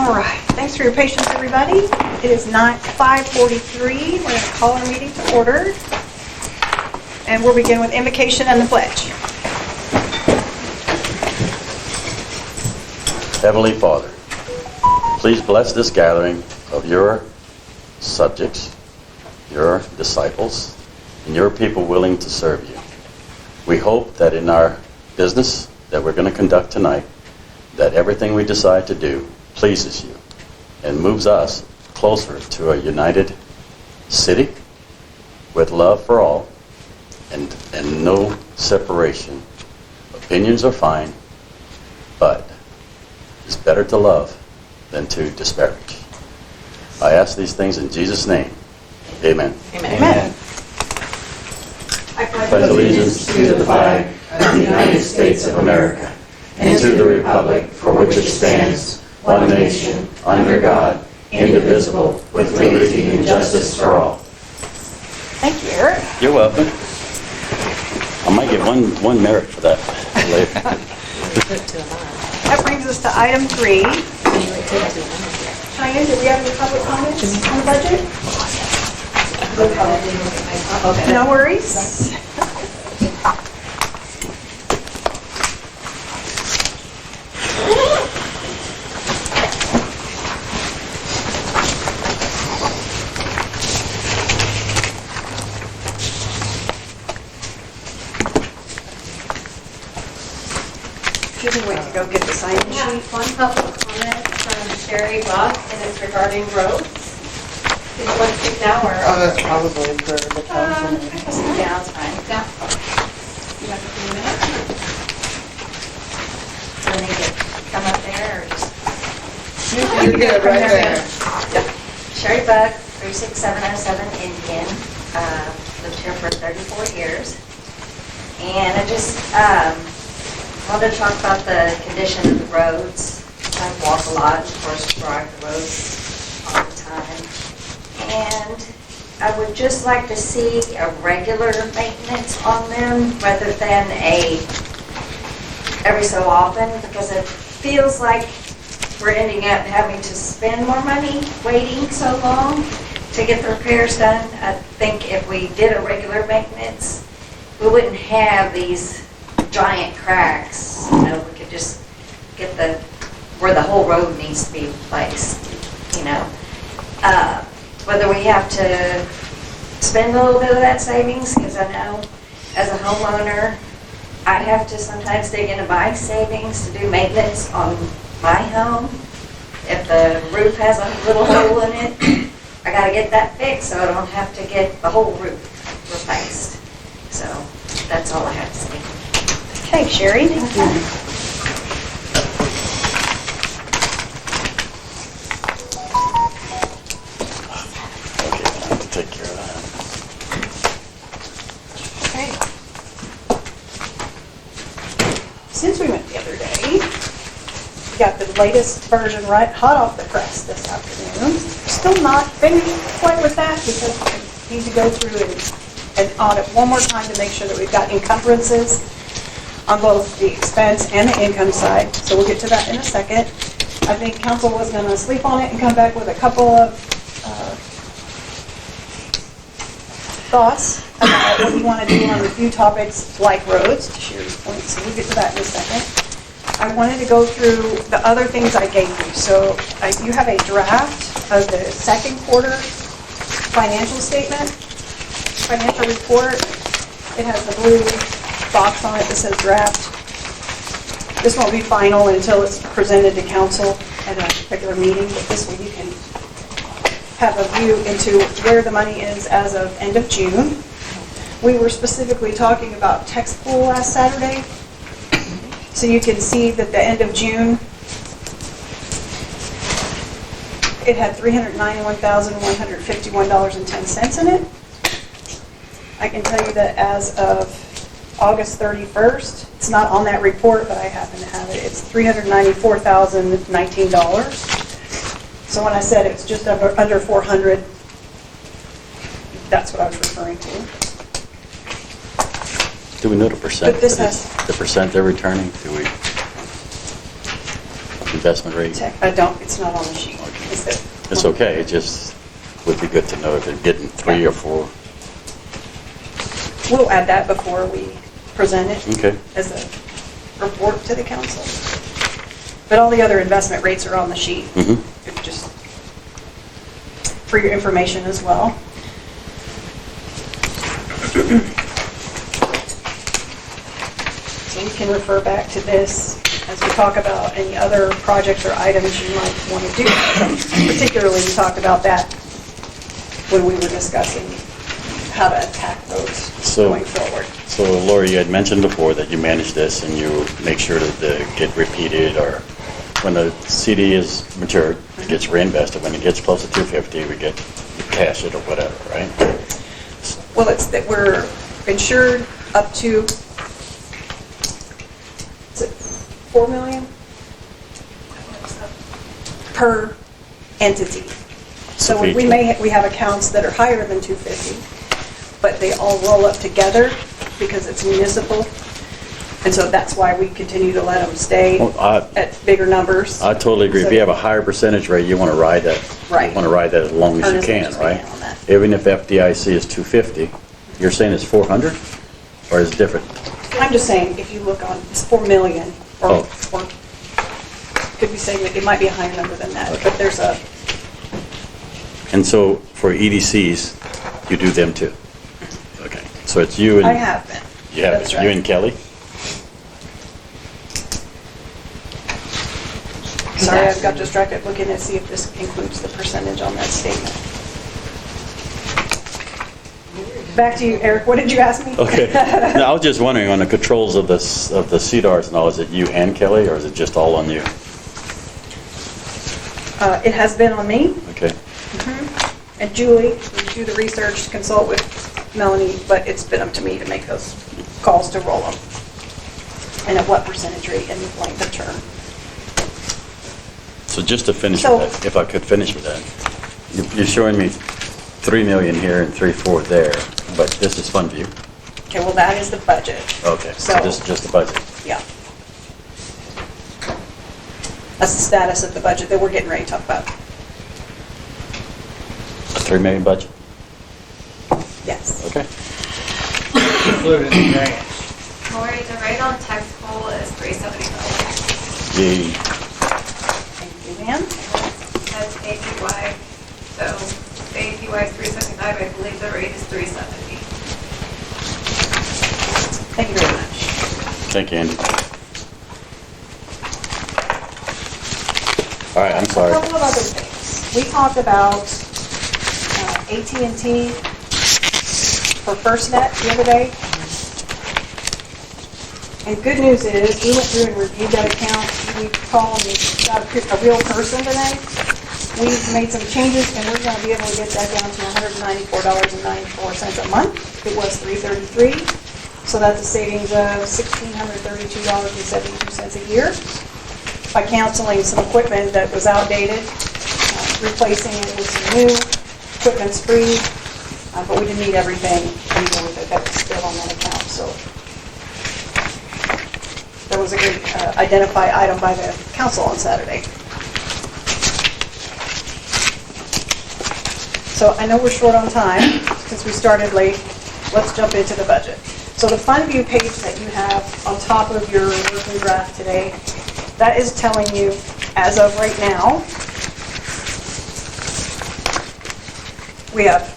All right, thanks for your patience, everybody. It is 5:43. We're going to call our meeting to order. And we'll begin with invocation and the pledge. Heavenly Father, please bless this gathering of your subjects, your disciples, and your people willing to serve you. We hope that in our business that we're going to conduct tonight, that everything we decide to do pleases you and moves us closer to a united city with love for all and no separation. Opinions are fine, but it's better to love than to disparage. I ask these things in Jesus' name. Amen. Amen. Amen. I pledge allegiance to the flag of the United States of America and to the republic for which it stands, one nation, under God, indivisible, with liberty and justice for all. Thank you, Eric. You're welcome. I might get one merit for that later. That brings us to item 3. Cheyenne, do we have any public comments on the budget? No worries. You can wait to go get the sign-in sheet. One public comment from Sherry Buck, and it's regarding roads. Do you want to speak now, or? Oh, that's probably for the council meeting. Yeah, it's fine. Yeah. You have a few minutes? So I need to come up there, or just? You're good, right there. Sherry Buck, 36707 Indian, lived here for 34 years. And I just wanted to talk about the condition of the roads. I walk a lot, of course, drive the roads all the time. And I would just like to see a regular maintenance on them rather than a every so often, because it feels like we're ending up having to spend more money waiting so long to get the repairs done. I think if we did a regular maintenance, we wouldn't have these giant cracks. You know, we could just get where the whole road needs to be replaced, you know. Whether we have to spend a little bit of that savings, because I know as a homeowner, I have to sometimes dig into my savings to do maintenance on my home. If the roof has a little hole in it, I got to get that fixed so I don't have to get the whole roof replaced. So that's all I have to say. Okay, Sherry, thank you. Okay, I have to take care of Okay. Since we went the other day, we got the latest version right hot off the press this afternoon. Still not finished quite with that because we need to go through and audit one more time to make sure that we've got encumbrances on both the expense and the income side. So we'll get to that in a second. I think council was going to sleep on it and come back with a couple of thoughts about what you want to do on a few topics like roads, to Sherry's point. So we'll get to that in a second. I wanted to go through the other things I gave you. So you have a draft of the second quarter financial statement, financial report. It has the blue box on it that says draft. This won't be final until it's presented to council at a regular meeting, but this way you can have a view into where the money is as of end of June. We were specifically talking about text pool last Saturday, so you can see that the end of June, it had $391,151.10 in it. I can tell you that as of August 31st, it's not on that report, but I happen to have it. It's $394,019. So when I said it's just under 400, that's what I was referring to. Do we know the percent? But this has- The percent they're returning? Do we investment rate? It's not on the sheet. It's okay, it just would be good to know if they're getting 3 or 4. We'll add that before we present it. Okay. As a report to the council. But all the other investment rates are on the sheet. Just for your information as well. So you can refer back to this as we talk about any other projects or items you might want to do. Particularly, we talked about that when we were discussing how to attack roads going forward. So Lori, you had mentioned before that you manage this and you make sure that they get repeated, or when the CD is matured, it gets reinvested. When it gets close to 250, we cash it or whatever, right? Well, it's that we're insured up to, is it 4 million? Per entity. So we have accounts that are higher than 250, but they all roll up together because it's municipal. And so that's why we continue to let them stay at bigger numbers. I totally agree. If you have a higher percentage rate, you want to ride that. Right. You want to ride that as long as you can, right? On that. Even if FDIC is 250, you're saying it's 400, or is it different? I'm just saying, if you look on, it's 4 million, or could be saying that it might be a higher number than that, but there's a. And so for EDCs, you do them too? Okay. So it's you and. I have been. You have That's you right. and Kelly? Sorry, I got distracted looking to see if this includes the percentage on that statement. Back to you, Eric. What did you ask me? Okay. Now, I was just wondering, on the controls of the CDARs and all, is it you and Kelly, or is it just all on you? It has been on me. Okay. And Julie, we do the research, consult with Melanie, but it's been up to me to make those calls to roll them. And at what percentage rate and length of term. So just to finish So- with that, if I could finish with that, you're showing me 3 million here and 3.4 there, but this is fund view. Okay, well, that is the budget. Okay, so So- this is just the budget. Yeah. That's the status of the budget that we're getting ready to talk about. A 3 million budget? Yes. Okay. Including the grants. Lori, the rate on tax pool is $375. Yay. Thank you, ma'am. That's APY. So the APY is $375. I believe the rate is $370. Thank you very much. Thank you, Andy. All right, I'm sorry. A couple of other things. We talked about AT&T for FirstNet the other day. And good news is, we went through and reviewed that account. We called and got a real person today. We've made some changes, and we're going to be able to get that down to $194.94 a month. It was $333, so that's a savings of $1,632.72 a year. By canceling some equipment that was outdated, replacing it with some new, equipment's free, but we didn't need everything anymore that was still on that account, so. That was a good identified item by the council on Saturday. So I know we're short on time, since we started late. Let's jump into the budget. So the fund view page that you have on top of your working draft today, that is telling you, as of right now, we have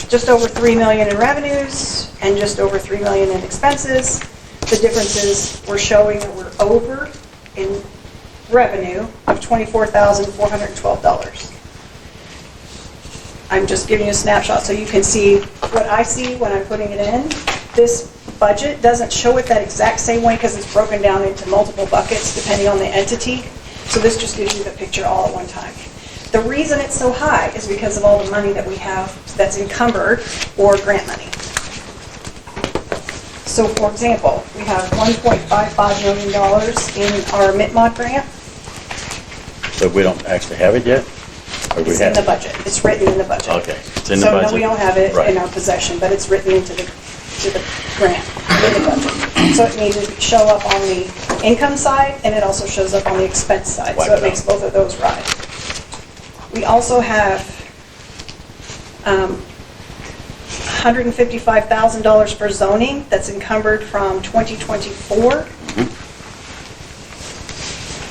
just over 3 million in revenues and just over 3 million in expenses. The difference is we're showing that we're over in revenue of $24,412. I'm just giving you a snapshot so you can see what I see when I'm putting it in. This budget doesn't show it that exact same way because it's broken down into multiple buckets depending on the entity. So this just gives you the picture all at one time. The reason it's so high is because of all the money that we have that's encumbered or grant money. So for example, we have $1.55 million in our MITMOD grant. So we don't actually have it yet? Or we It's have in the it? budget. It's written in the budget. Okay, it's in the So budget. no, we don't have it Right. in our possession, but it's written into the grant, in the budget. So it needs to show up on the income side, and it also shows up on the expense side, so it makes both of those right. We also have $155,000 for zoning that's encumbered from 2024.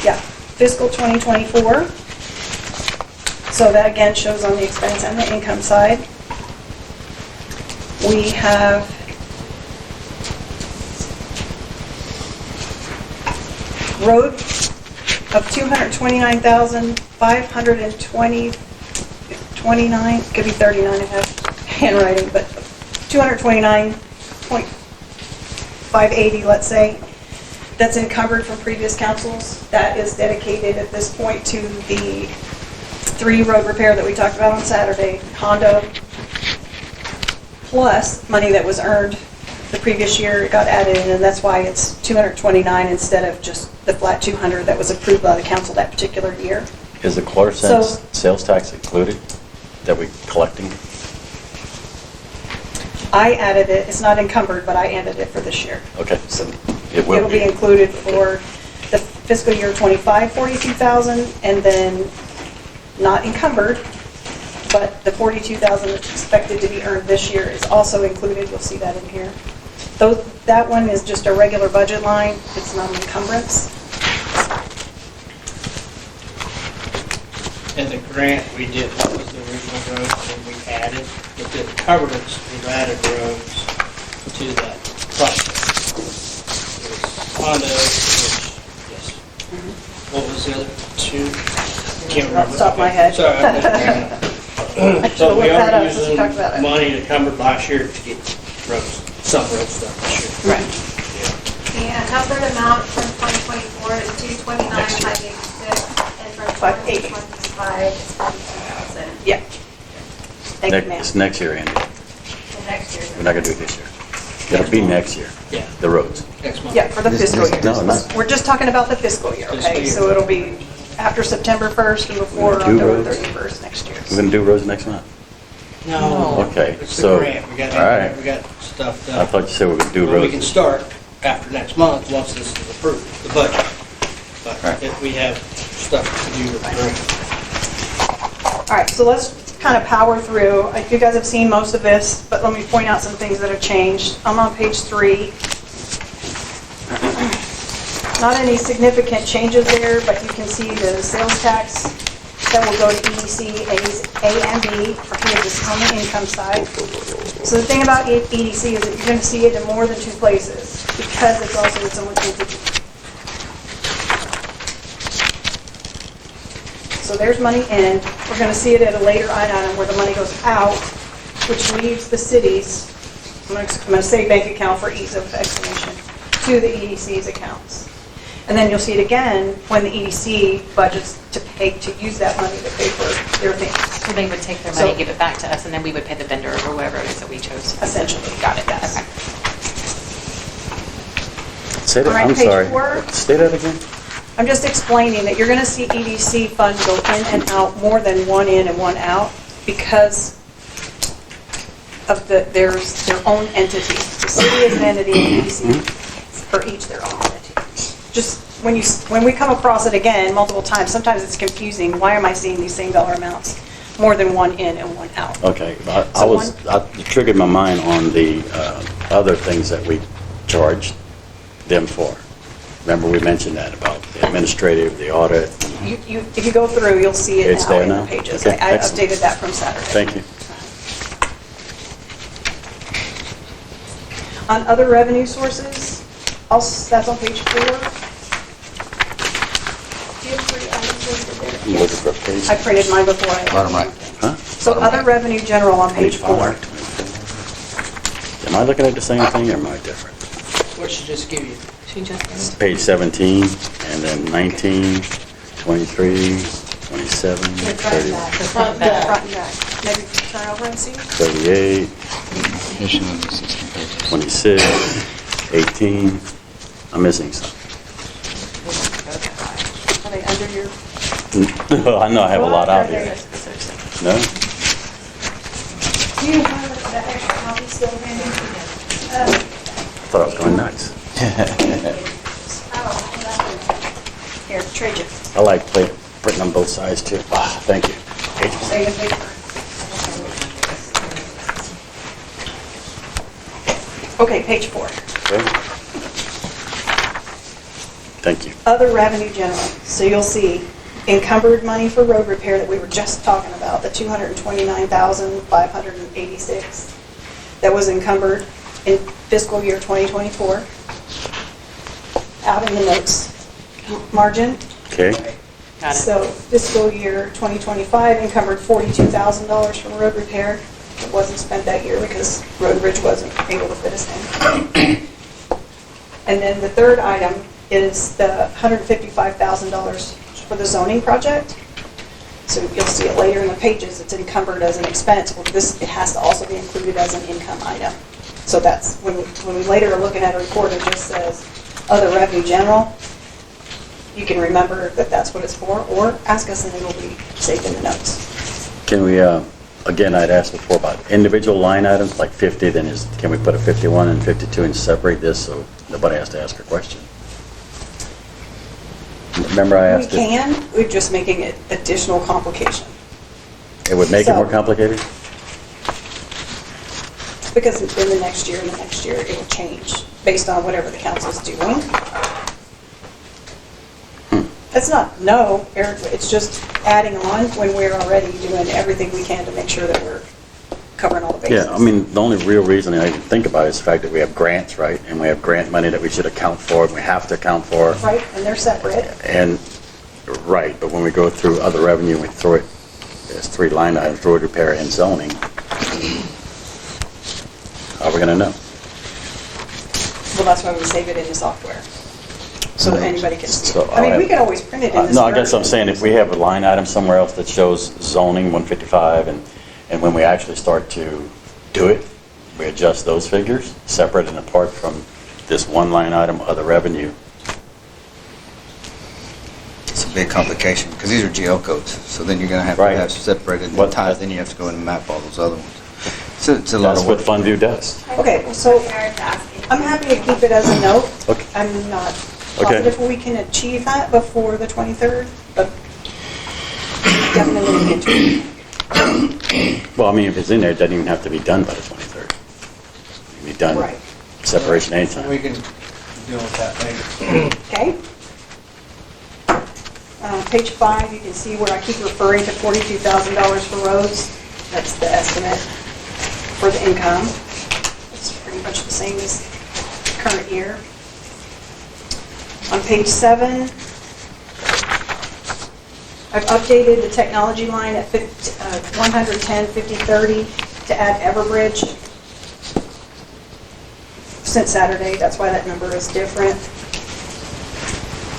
Yeah, fiscal 2024. So that again shows on the expense and the income side. We have road of $229,529, could be 39, I have handwriting, but 229.580, let's say, that's encumbered from previous councils. That is dedicated at this point to the 3 road repair that we talked about on Saturday, Honda, plus money that was earned the previous year, it got added in, and that's why it's 229 instead of just the flat 200 that was approved by the council that particular year. Is the quarter cents sales tax included that we're collecting? I added it, it's not encumbered, but I added it for this year. Okay, so it will It'll be included for the fiscal year 25, 42,000, and then not encumbered, but the 42,000 that's expected to be earned this year is also included. You'll see that in here. That one is just a regular budget line. It's not an encumbrance. And the grant we did, what was the original roads, and we added, with the encumbrance, we've added roads to that project. It was Honda, which, yes. What was the other 2? Can't remember. Off the top of my head. Sorry. I should So have we looked that are up since we talked about using it. money encumbered last year to get roads, some roads done this year. Right. The encumbered amount from 2024 is 229,586, and from 580. 2025 is 42,000. Yeah. Thank you, ma'am. It's next year, Andy. And next year's. We're not going to do it this year. It'll be next year, Yeah, the roads. next month. Yeah, for the fiscal year. No, not. We're just talking about the fiscal year, Fiscal okay? year. So it'll be after September 1st and before We're gonna do October roads? 31st next year. We're going to do roads next month? No. Okay, It's so- the grant, we got, all right. we got stuff done. I thought you said we were going to do Well, we can roads. start after next month, once this is approved, the budget. But Right. if we have stuff to do with the grant. All right, so let's kind of power through. You guys have seen most of this, but let me point out some things that have changed. I'm on page 3. Not any significant changes there, but you can see the sales tax that will go to EDC, A and B, here just on the income side. So the thing about EDC is that you're going to see it in more than 2 places, because it's also its own entity. So there's money in. We're going to see it at a later item where the money goes out, which leaves the cities, I'm going to say bank account for ease of explanation, to the EDC's accounts. And then you'll see it again when the EDC budgets to use that money to pay for their things, So they would take their So- money, give it back to us, and then we would pay the vendor or whatever it is that we chose. essentially. Got it, yes. Okay. Say that, All right, I'm page sorry. 4. Say that again? I'm just explaining that you're going to see EDC funds go in and out more than one in and one out because of there's their own entity. The city is an entity, and EDC for each their own entity. Just when we come across it again multiple times, sometimes it's confusing. Why am I seeing these same dollar amounts? More than one in and one out. Okay, I So it triggered my mind on the other things that we charged them for. Remember, we mentioned that about the administrative, the audit. If you go through, you'll see it It's now there in now? the pages. Okay, I excellent. updated that from Saturday. Thank you. On other revenue sources, that's on page 4. Do you have 3 items listed there? You look at the page. I printed mine before I... Bottom right. Huh? So other revenue general on page 4. Am I looking at the same thing or am I different? What should just give you? She just It's page 17, and then 19, 23, 27, 30, The front and back. Maybe turn over and see. 38, Mission of the 16 pages. 26, 18. I'm missing something. Are they under your... I know I have a lot out There here. it is. No? Do you have that extra copy still handy? I thought I was going nuts. Here, trade you. I like printing on both sides too. Ah, thank you. Page one. Save the paper. Okay, page 4. Okay. Thank you. Other revenue general. So you'll see encumbered money for road repair that we were just talking about, the $229,586 that was encumbered in fiscal year 2024. Out in the notes margin. Okay. Got it. So fiscal year 2025 encumbered $42,000 from road repair. It wasn't spent that year because Road and Bridge wasn't able to fit us in. And then the third item is the $155,000 for the zoning project. So you'll see it later in the pages, it's encumbered as an expense. Well, it has to also be included as an income item. So that's, when we later are looking at a report, it just says other revenue general. You can remember that that's what it's for, or ask us and it'll be saved in the notes. Can we, again, I'd asked before about individual line items, like 50, then can we put a 51 and 52 and separate this so nobody has to ask a question? Remember I We asked can, we're just making it additional complication. it would make it more So- complicated? Because in the next year and the next year, it will change based on whatever the council's doing. It's not no, Eric, it's just adding on when we're already doing everything we can to make sure that we're covering all the bases. Yeah, I mean, the only real reason I even think about it is the fact that we have grants, right? And we have grant money that we should account for, and we have to account for. Right, and they're separate. And, right, but when we go through other revenue, we throw it as 3 line items, road repair and zoning. How are we gonna know? Well, that's why we save it in the software, so that anybody can see So, it. I mean, we can always print it in this. No, I guess I'm version. saying if we have a line item somewhere else that shows zoning 155, and when we actually start to do it, we adjust those figures, separate and apart from this one line item, other revenue. It's a big complication, because these are GL codes, so then you're going to have Right. to have separated What- ties, then you have to go in and map all those other ones. So it's a lot That's of what work. Fund View does. Okay, so Eric's asking. I'm happy to keep it as a note. Okay. I'm not Okay. positive we can achieve that before the 23rd, but definitely look into it. Well, I mean, if it's in there, it doesn't even have to be done by the 23rd. It can be done Right. separation We anytime. can deal with that later. Okay? Page 5, you can see where I keep referring to $42,000 for roads. That's the estimate for the income. It's pretty much the same as current year. On page 7, I've updated the technology line at 110-50-30 to add Everbridge. Since Saturday, that's why that number is different.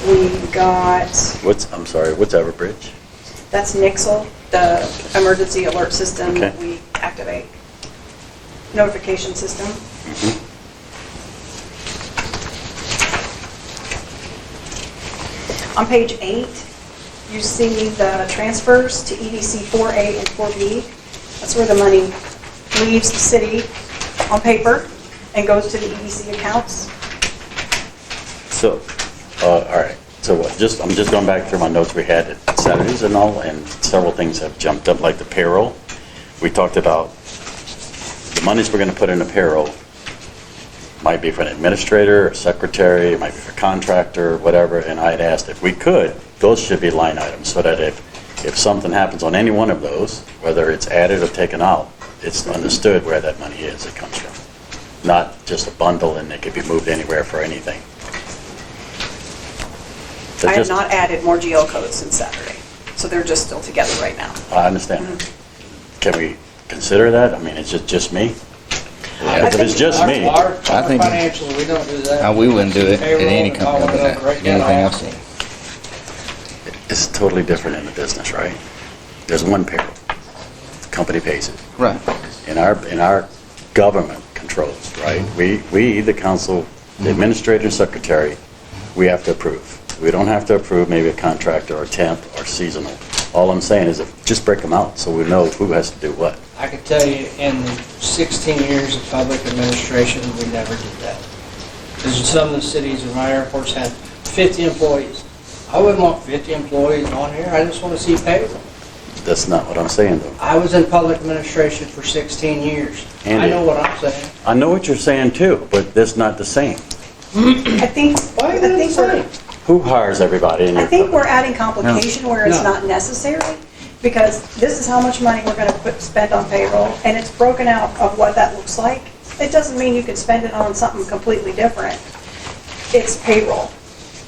We've got, I'm sorry, what's Everbridge? that's Nixle, the emergency alert system that Okay. we activate. Notification system. On page 8, you see the transfers to EDC 4A and 4B. That's where the money leaves the city on paper and goes to the EDC accounts. So, all right, so what, I'm just going back through my notes we had at Saturdays and all, and several things have jumped up, like the payroll. We talked about the monies we're going to put in the payroll might be for an administrator, a secretary, it might be for a contractor, whatever, and I'd asked if we could, those should be line items, so that if something happens on any one of those, whether it's added or taken out, it's understood where that money is, it comes from. Not just a bundle and it could be moved anywhere for anything. So I have just- not added more GL codes since Saturday, so they're just still together right now. I understand. Can we consider that? I mean, it's just me? Yeah. Because if it's just me, Our I think- financially, we don't do that. We wouldn't do it at Payroll, any it's company all other than right now. anything I've seen. it's totally different in the business, right? There's one payroll. The company pays it. Right. In our government controls, right? We, the council, the administrator, secretary, we have to approve. We don't have to approve maybe a contractor or temp or seasonal. All I'm saying is just break them out so we know who has to do what. I can tell you, in the 16 years of public administration, we never did that. Because some of the cities and my airports have 50 employees. I wouldn't want 50 employees on here, I just want to see payroll. That's not what I'm saying, though. I was in public administration for 16 years. I Andy. know what I'm saying. I know what you're saying, too, but that's not the same. I think, Why I is it think the we're, same? Who hires everybody in I your think company? we're adding complication where it's No. not necessary, because this is how much money we're gonna spend on payroll, and it's broken out of what that looks like. It doesn't mean you could spend it on something completely different. It's payroll.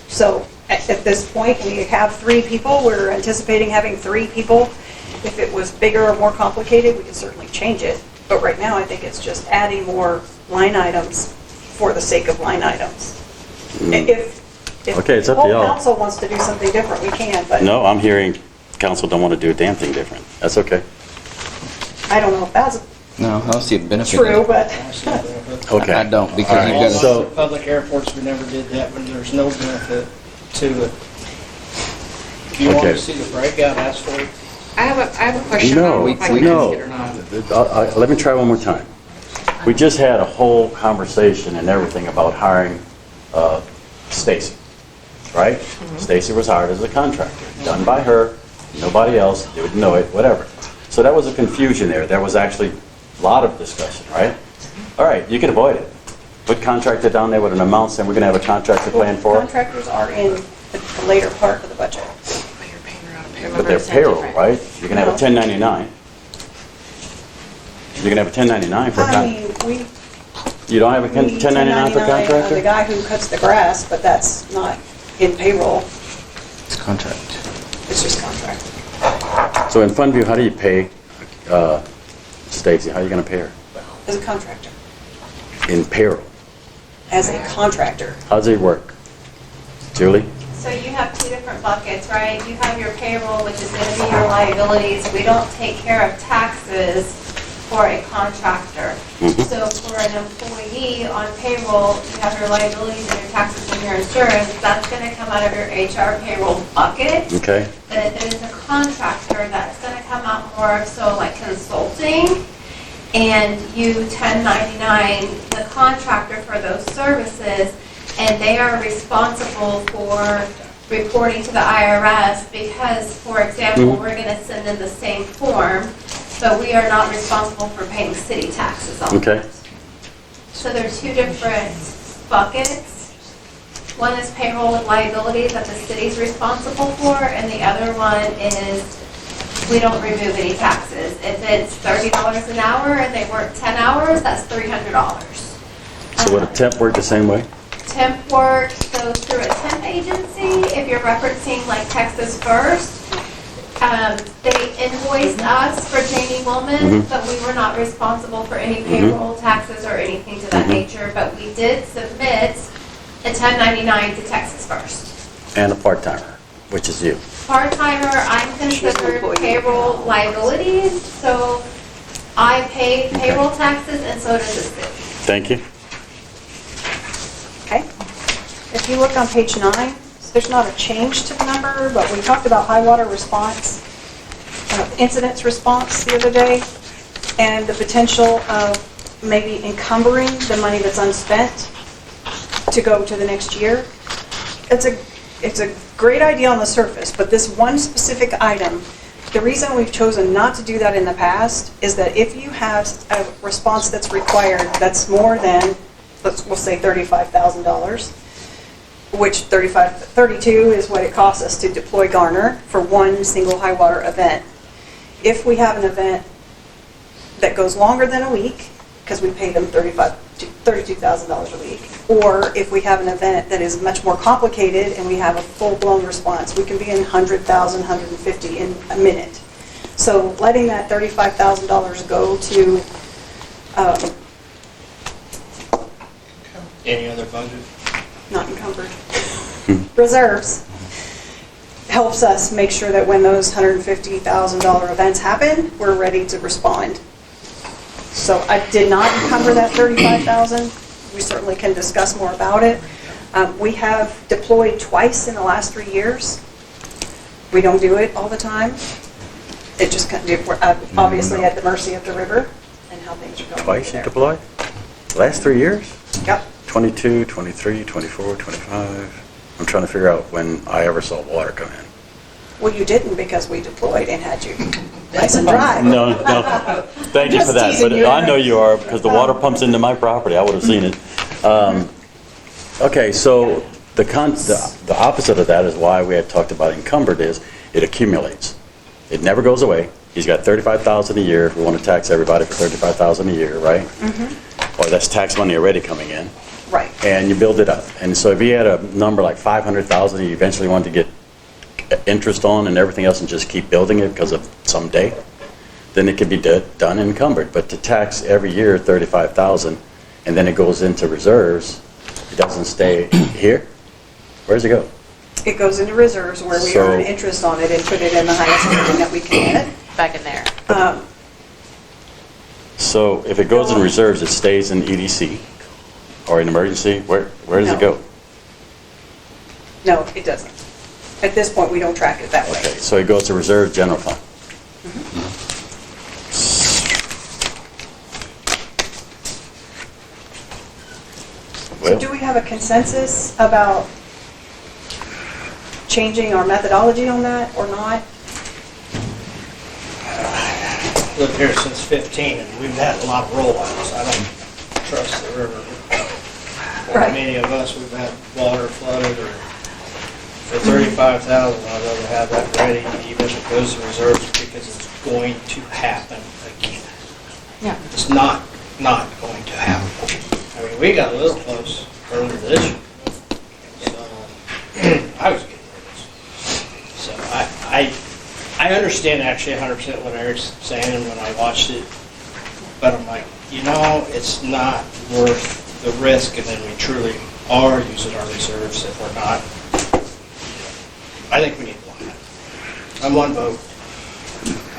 So at this point, we have 3 people, we're anticipating having 3 people. If it was bigger or more complicated, we could certainly change it. But right now, I think it's just adding more line items for the sake of line items. If Okay, it's up to the y'all. whole council wants to do something different, we can, but No, I'm hearing council don't want to do a damn thing different. That's okay. I don't know if that's No, I don't see a benefit. true, but I see the benefit. Okay. I don't, because All right, you've got to... so- Public airports, we never did that when there's no benefit to it. If you want Okay. to see the breakout, ask for it. I have a question. I don't know if I can No, ask it or not. Let me try one more time. We just had a whole conversation and everything about hiring Stacy, right? Stacy was hired as a contractor, done by her, nobody else, didn't know it, whatever. So that was a confusion there. There was actually a lot of discussion, right? All right, you can avoid it. Put contractor down there with an amount, saying we're going to have a contractor plan for it. contractors are in the later part of the budget. But you're paying her out of payroll. But they're It's payroll, different. right? You're going to have a 1099. You're going to have a 1099 for a I con, mean, we 1099 for 1099 on the contractor? guy who cuts the grass, but that's not in payroll, It's contract. it's just contract. So in Funview, how do you pay Stacy? How are you going to pay her? As a contractor, In payroll. as a contractor. How does it work? Julie? So you have 2 different buckets, right? You have your payroll, which is going to be your liabilities. We don't take care of taxes for a contractor. So for an employee on payroll, you have your liabilities and your taxes and your insurance. That's going to come out of your HR payroll bucket. Okay. But if it is a contractor, that's going to come out more of so like consulting, and you 1099 the contractor for those services, and they are responsible for reporting to the IRS because, for example, we're going to send in the same form, but we are not responsible for paying city taxes on Okay. it. So there are 2 different buckets. One is payroll and liability that the city's responsible for, and the other one is we don't remove any taxes. If it's $30 an hour and they work 10 hours, that's $300. So would a temp work the same way? Temp work goes through a temp agency. If you're referencing like Texas First, they invoiced us for Jamie Woolman, but we were not responsible for any payroll taxes or anything to that nature. But we did submit a 1099 to Texas First. And a part-timer, which is you. Part-timer, I'm considered payroll liabilities, so I pay payroll taxes and so does the city. Thank you. Okay? If you look on page 9, there's not a change to the number, but we talked about high water response, incidents response the other day, and the potential of maybe encumbering the money that's unspent to go to the next year. It's a great idea on the surface, but this one specific item, the reason we've chosen not to do that in the past is that if you have a response that's required that's more than, we'll say $35,000, which 32 is what it costs us to deploy Garner for one single high water event. If we have an event that goes longer than a week, because we pay them $32,000 a week, or if we have an event that is much more complicated and we have a full-blown response, we can be in 100,000, 150 in a minute. So letting that $35,000 go to Any other budget? not encumbered reserves helps us make sure that when those $150,000 events happen, we're ready to respond. So I did not encumber that $35,000. We certainly can discuss more about it. We have deployed twice in the last 3 years. We don't do it all the time. It just we're obviously at the mercy of the river and how things are going. Twice you there. deployed? Last 3 years? Yep. 22, 23, 24, 25. I'm trying to figure out when I ever saw water come in. Well, you didn't because we deployed and had you nice and dry. No, thank you for Just that, teasing but you. I know you are, because the water pumps into my property, I would have seen it. Okay, so the opposite of that is why we had talked about encumbered is, it accumulates. It never goes away. He's got $35,000 a year, if we want to tax everybody for $35,000 a year, right? Or that's tax money already coming in. Right. And you build it up. And so if you had a number like 500,000, you eventually wanted to get interest on and everything else and just keep building it because of someday, then it could be done encumbered. But to tax every year 35,000 and then it goes into reserves, it doesn't stay here. Where does it go? It goes into reserves where we So- earn interest on it and put it in the highest rating that we can. Back in there. So if it goes in reserves, it stays in EDC or in emergency. Where does it No. go? No, it doesn't. At this point, we don't track it that way. Okay, so it goes to reserve general fund. So do we have a consensus about changing our methodology on that or not? Lived here since 15, and we've had a lot of rollouts. I don't trust the river. Right. Many of us, we've had water flooded, or for 35,000, I'd rather have that ready, even if it goes to reserves, because it's going to happen again. Yeah. It's not going to happen. I mean, we got a little close earlier this year. So, I was getting nervous. So I understand actually 100% what Eric's saying and when I watched it, but I'm like, it's not worth the risk, and then we truly are using our reserves if we're not. I think we need one. I'm one vote.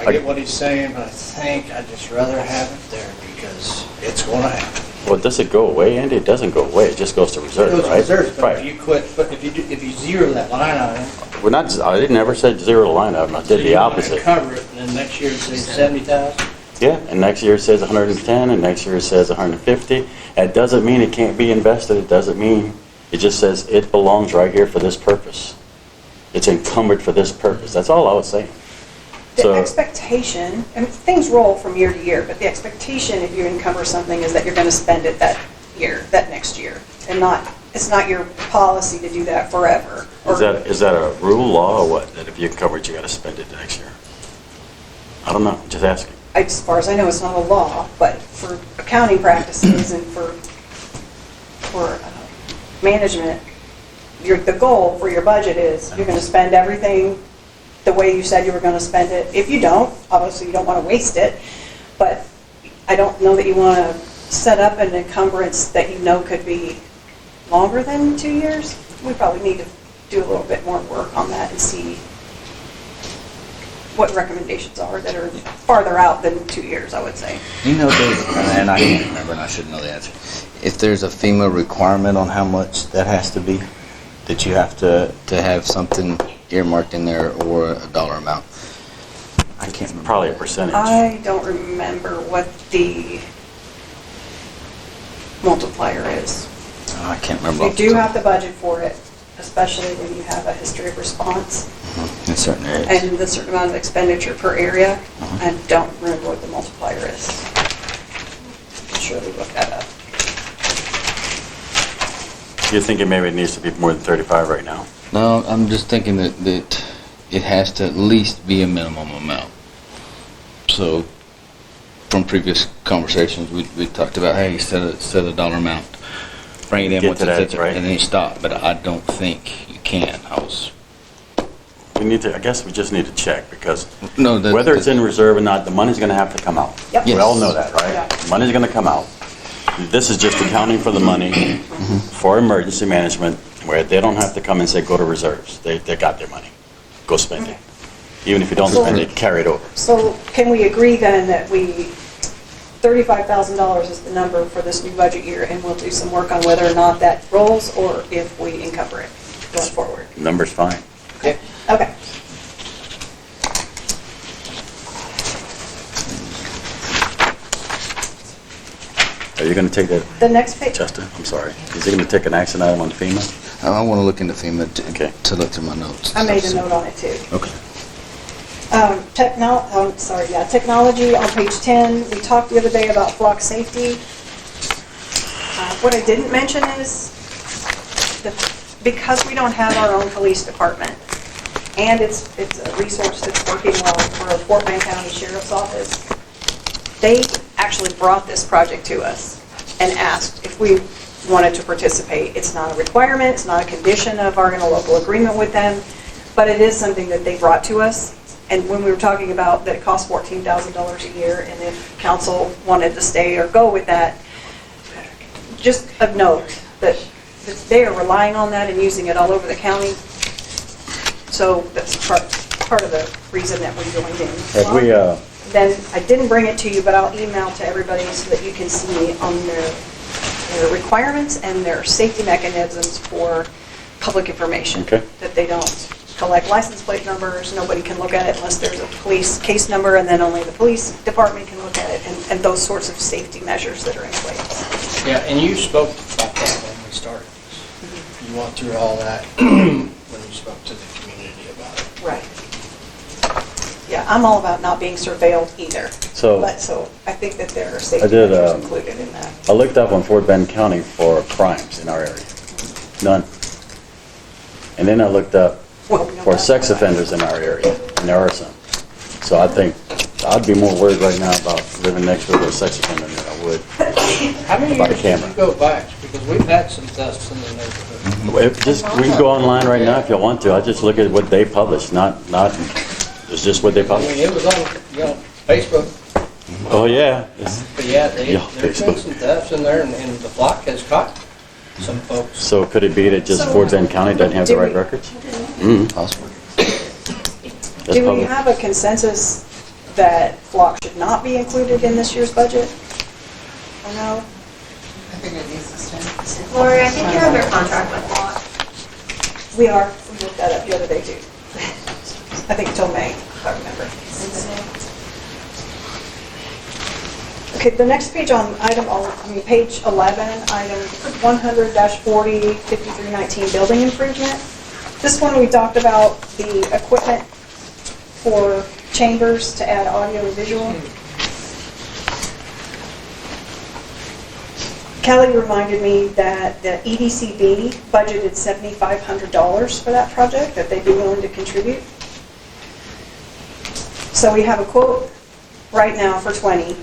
I get what he's saying, but I think I'd just rather have it there because it's going to happen. Well, does it go away, Andy? It doesn't go away, it just goes to It reserve, goes to right? reserves, but if Right. you quit, but if you zero that line item, We're not, I didn't ever say zero the line item, I so did the you want to opposite. cover it, and then next year it says 70,000. Yeah, and next year it says 110, and next year it says 150. It doesn't mean it can't be invested, it doesn't mean, it just says it belongs right here for this purpose. It's encumbered for this purpose, that's all I was saying. The So, expectation, and things roll from year to year, but the expectation if you encumber something is that you're going to spend it that year, that next year, and it's not your policy to do that forever. is that a rule, law, or what? That if you encumber it, you gotta spend it next year? I don't know, just asking. As far as I know, it's not a law, but for accounting practices and for management, the goal for your budget is you're going to spend everything the way you said you were going to spend it. If you don't, obviously you don't want to waste it, but I don't know that you want to set up an encumbrance that you know could be longer than 2 years. We probably need to do a little bit more work on that and see what recommendations are that are farther out than 2 years, I would say. David, and I can't remember, and I should know the answer. If there's a FEMA requirement on how much that has to be, that you have to have something earmarked in there or a dollar amount? I can't remember. Probably a percentage. I don't remember what the multiplier is. Oh, I can't remember. You off the do top. have to budget for it, especially when you have a history of response In certain areas. and the certain amount of expenditure per area. I don't remember what the multiplier is. I'm sure we looked that up. You're thinking maybe it needs to be more than 35 right now? No, I'm just thinking that it has to at least be a minimum amount. So, from previous conversations, we talked about, hey, set a dollar amount, bring it in Get once to that, it's right. and then you stop. But I don't think you can. I guess we just need to check, because No, that- whether it's in reserve or not, the money's gonna have to come out. Yep. We Yes. all know that, right? Yeah. The money's gonna come out. This is just accounting for the money for emergency management, where they don't have to come and say, go to reserves. They got their money. Go spend it. Even if you don't spend it, carry it over. So can we agree then that $35,000 is the number for this new budget year, and we'll do some work on whether or not that rolls or if we encumber it going forward? Number's fine. Okay. Are you gonna take that, The next page, Chester? I'm sorry. Is he gonna take an action item on FEMA? I want to look into FEMA Okay. to look through my notes. I made a note on it too. Okay. Technology on page 10, we talked the other day about flock safety. What I didn't mention is, because we don't have our own police department, and it's a resource that's working well for Fort Bend County Sheriff's Office, they actually brought this project to us and asked if we wanted to participate. It's not a requirement, it's not a condition of our interlocal agreement with them, but it is something that they brought to us. And when we were talking about that it costs $14,000 a year, and if council wanted to stay or go with that, just a note that they are relying on that and using it all over the county. So that's part of the reason that we joined in. Have we, Then, I didn't bring it to you, but I'll email to everybody so that you can see on their requirements and their safety mechanisms for public information. Okay. That they don't collect license plate numbers, nobody can look at it unless there's a police case number, and then only the police department can look at it, and those sorts of safety measures that are in place. Yeah, and you spoke about that when we started. You went through all that when you spoke to the community about it. Right. Yeah, I'm all about not being surveilled either. So- So I think that there are I safety did, measures included in that. I looked up on Fort Bend County for crimes in our area. None. And then I looked up Well, we know for that's sex not right. offenders in our area, and there are some. So I think I'd be more worried right now about living next door to a sex offender than I would. How many By the years did camera. you go back? Because we've had some thefts in the neighborhood. We can go online right now if you want to. I just look at what they publish, not, it's just what they I mean, publish. it was on, Facebook, Oh, yeah. It's- but yeah, Yeah, there's been Facebook. some thefts in there, and the flock has caught some folks. So could it be that just Fort Bend County doesn't have the right records? Possible. That's Do we public. have a consensus that flock should not be included in this year's budget? Or no? Lori, I think you're under contract with Lot. We are. We looked that up the other day too. I think until May, if I remember. Okay, the next page on page 11, item 100-40, 5319, building improvement. This one, we talked about the equipment for chambers to add audio and visual. Kelly reminded me that the EDCB budgeted $7,500 for that project, that they'd be willing to contribute. So we have a quote right now for $20,000,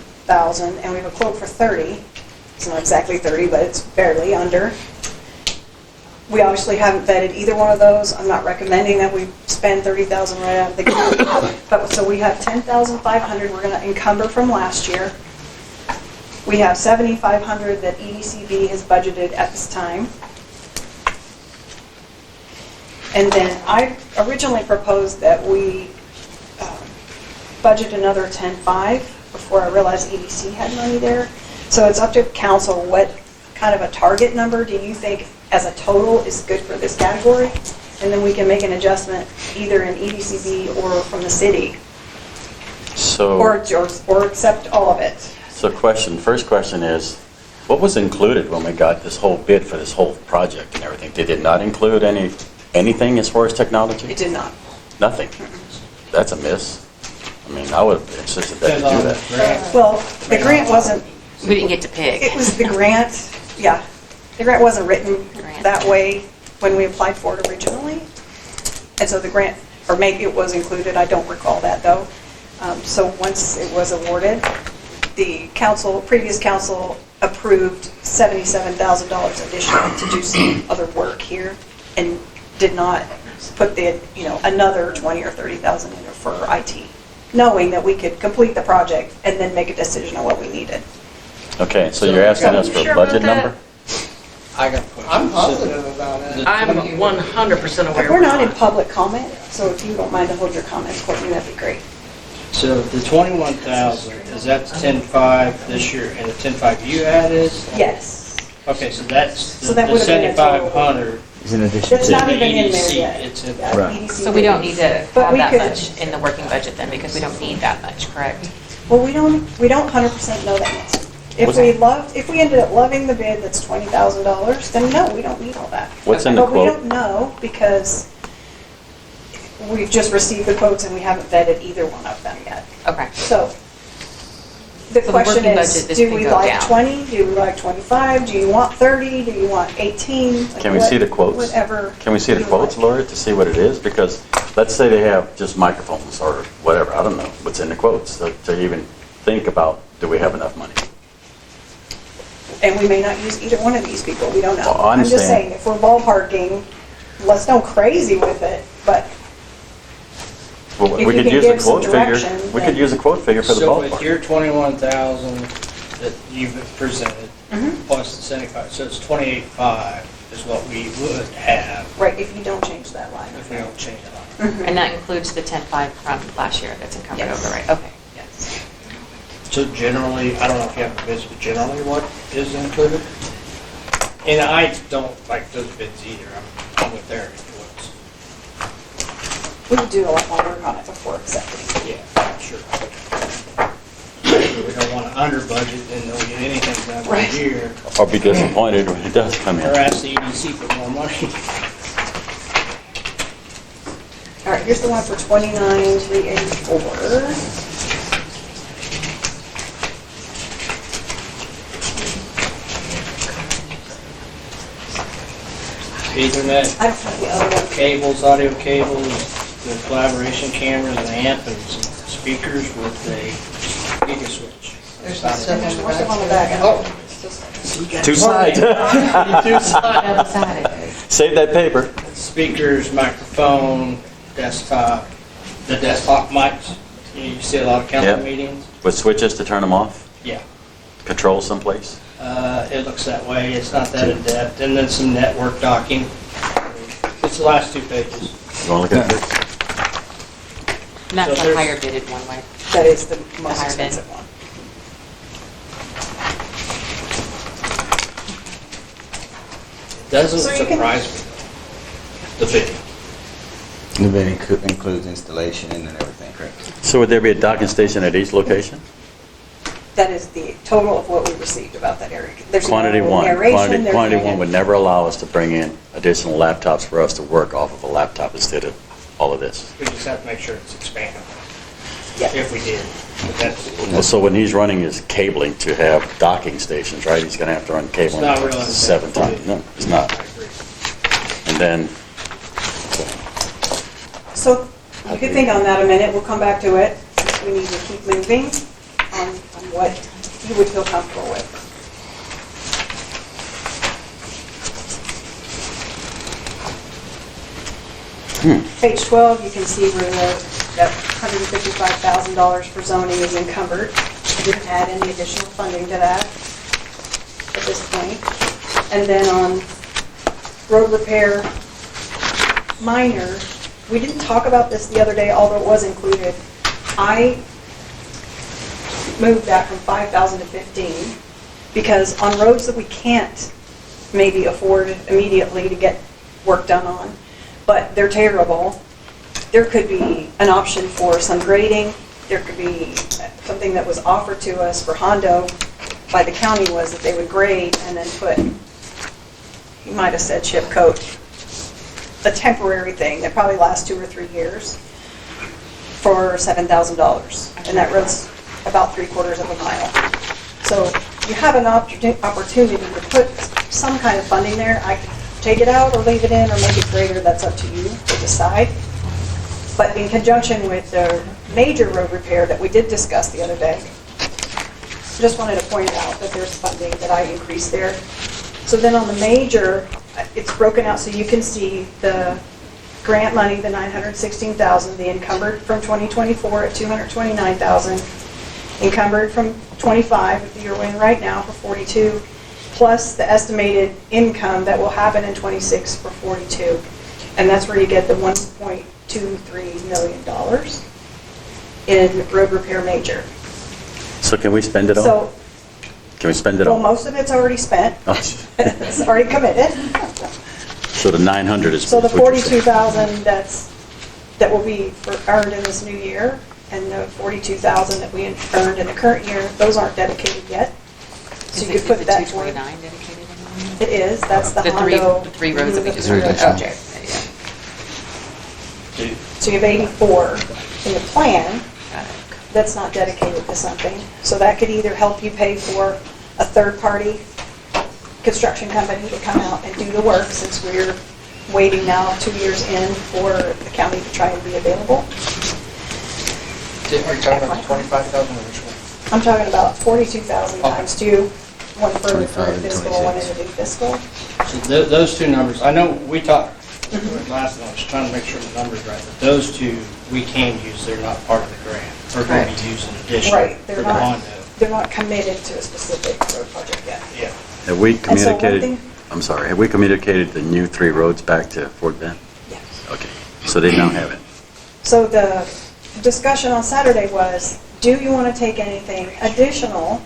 and we have a quote for $30,000. It's not exactly 30, but it's barely under. We obviously haven't vetted either one of those. I'm not recommending that we spend $30,000 right out of the gate. But so we have $10,500 we're going to encumber from last year. We have $7,500 that EDCB has budgeted at this time. And then I originally proposed that we budget another $10,500 before I realized EDC had money there. So it's up to council, what kind of a target number do you think as a total is good for this category? And then we can make an adjustment either in EDCB or from the city, So, or accept all of it. first question is, what was included when we got this whole bid for this whole project and everything? Did it not include anything as far as technology? It did not. Nothing. That's a miss. I mean, I would have insisted that Depends to do on the that. grant. Well, the grant wasn't, We didn't get to pick. it was the grant, yeah. The grant wasn't written that way when we applied for it originally. And so the grant, or maybe it was included, I don't recall that though. So once it was awarded, the previous council approved $77,000 additional to do some other work here and did not put another $20,000 or $30,000 in there for IT, knowing that we could complete the project and then make a decision on what we needed. Okay, so you're asking us for a budget number? I got questions. I'm positive about it. I'm 100% aware. We're not in public comment, so if you don't mind to hold your comments, Courtney, that'd be great. So the 21,000, is that the 10.5 this year and the 10.5 you added? Yes. Okay, so that's So the that would've been a total. 7,500. Is in addition It's to. not even in there EDC, yet. it's in- Yeah, Right. EDC So we don't need to But have we that could- much in the working budget then, because we don't need that much, correct? Well, we don't 100% know that yet. If we ended up loving the bid that's $20,000, then no, we don't need all that. What's in the But we quote? don't know because we've just received the quotes and we haven't vetted either one of them yet. Okay. So the So the question working is, budget, this do can we go like down. 20? Do we like 25? Do you want 30? Do you want 18? Like Can we see the quotes? Whatever. Can we see the you quotes, like. Laura, to see what it is? Because let's say they have just microphones or whatever, I don't know what's in the quotes, to even think about, do we have enough money? And we may not use either one of these people, we don't know. Well, I I'm just understand. saying, if we're ballparking, let's go crazy with it, but Well, If we you could can use a give some quote figure. direction, We then- could use a quote figure for the So with ballpark. your 21,000 that you've presented, Mhm. plus the 75, so it's 28.5 is what we would have right, if you don't change that line. if we don't change it on. Mhm. And that includes the 10.5 from last year that's encumbered Yes. over, right? Okay, yes. So generally, I don't know if you have the bids, but generally what is included? And I don't like those bids either, I'm with Eric. We would do a lot more work on it before accepting. Yeah, sure. We don't want to under budget and don't get anything done for a Right. year, Or be disappointed when it does come or in. ask the EDC for more money. All right, here's the one for 29,384. Ethernet, I don't have the other one. cables, audio cables, the collaboration cameras, an amp, and some speakers with a giga switch. There's more stuff on the back. Oh. Two sides. Save that paper. Speakers, microphone, desktop, the desktop mics. You see a lot of council Yeah. meetings? With switches to turn them off, Yeah. control someplace. It looks that way. It's not that in depth. And then some network docking. It's the last two pages. You want to look at this? And that's So the there's- higher bidded one, right? That is the most higher bid. expensive one. Doesn't So you can- surprise me, though, the bid. The bid includes installation and everything, correct? So would there be a docking station at each location? That is the total of what we received about that area. There's no Quantity one. narration, there's Quantity no- one would never allow us to bring in additional laptops for us to work off of a laptop instead of all of this. We just have to make sure it's expandable, Yeah. if we did. But that's, Well, so when he's running his cabling to have docking stations, right, he's going to have to run it's cabling not real. 7 times. No, it's not. I agree. And then, So you could think on that a minute, we'll come back to it. We need to keep moving on what you would feel comfortable with. Page 12, you can see where that $155,000 for zoning is encumbered. I didn't add any additional funding to that at this point. And then on road repair minor, we didn't talk about this the other day, although it was included. I moved that from 5,000 to 15 because on roads that we can't maybe afford immediately to get work done on, but they're terrible, there could be an option for some grading. There could be something that was offered to us for Hondo by the county was that they would grade and then put, you might have said chip coat, a temporary thing that probably lasts 2 or 3 years for $7,000. And that road's about 3/4 of a mile. So you have an opportunity to put some kind of funding there. I could take it out or leave it in or make it greater, that's up to you to decide. But in conjunction with the major road repair that we did discuss the other day, just wanted to point out that there's funding that I increased there. So then on the major, it's broken out so you can see the grant money, the $916,000, the encumbered from 2024 at $229,000, encumbered from 25, if you're in right now, for 42, plus the estimated income that will happen in 26 for 42. And that's where you get the $1.23 million in road repair major. so can we spend it all? So, Can we spend it well, all? most of it's already spent. Oh, It's already committed. So the 900 is. So the what you're saying. 42,000 that will be earned in this new year, and the 42,000 that we earned in the current year, those aren't dedicated yet. So you could put that Is the toward. 229 dedicated anywhere? It is, that's the The Hondo. three roads that we just Three heard roads. about. Okay, yeah, So you have 84 in the plan got it. that's not dedicated to something. So that could either help you pay for a third-party construction company to come out and do the work, since we're waiting now 2 years in for the county to try and be available. Are you talking about the 25,000 or which one? I'm talking about 42,000 times two, one for the 25 and fiscal, one in 26. the new fiscal. So those two numbers, I know we talked last night, I was trying to make sure the number's right, but those two, we can use, they're not part of the grant. Or going to be used in addition Right, for they're the not, Hondo. they're not committed to a specific road project yet. Yeah. Have we And so one communicated, thing- I'm sorry, have we communicated the new 3 roads back to Fort Bend? Yes. Okay, so they now have it. So the discussion on Saturday was, do you want to take anything additional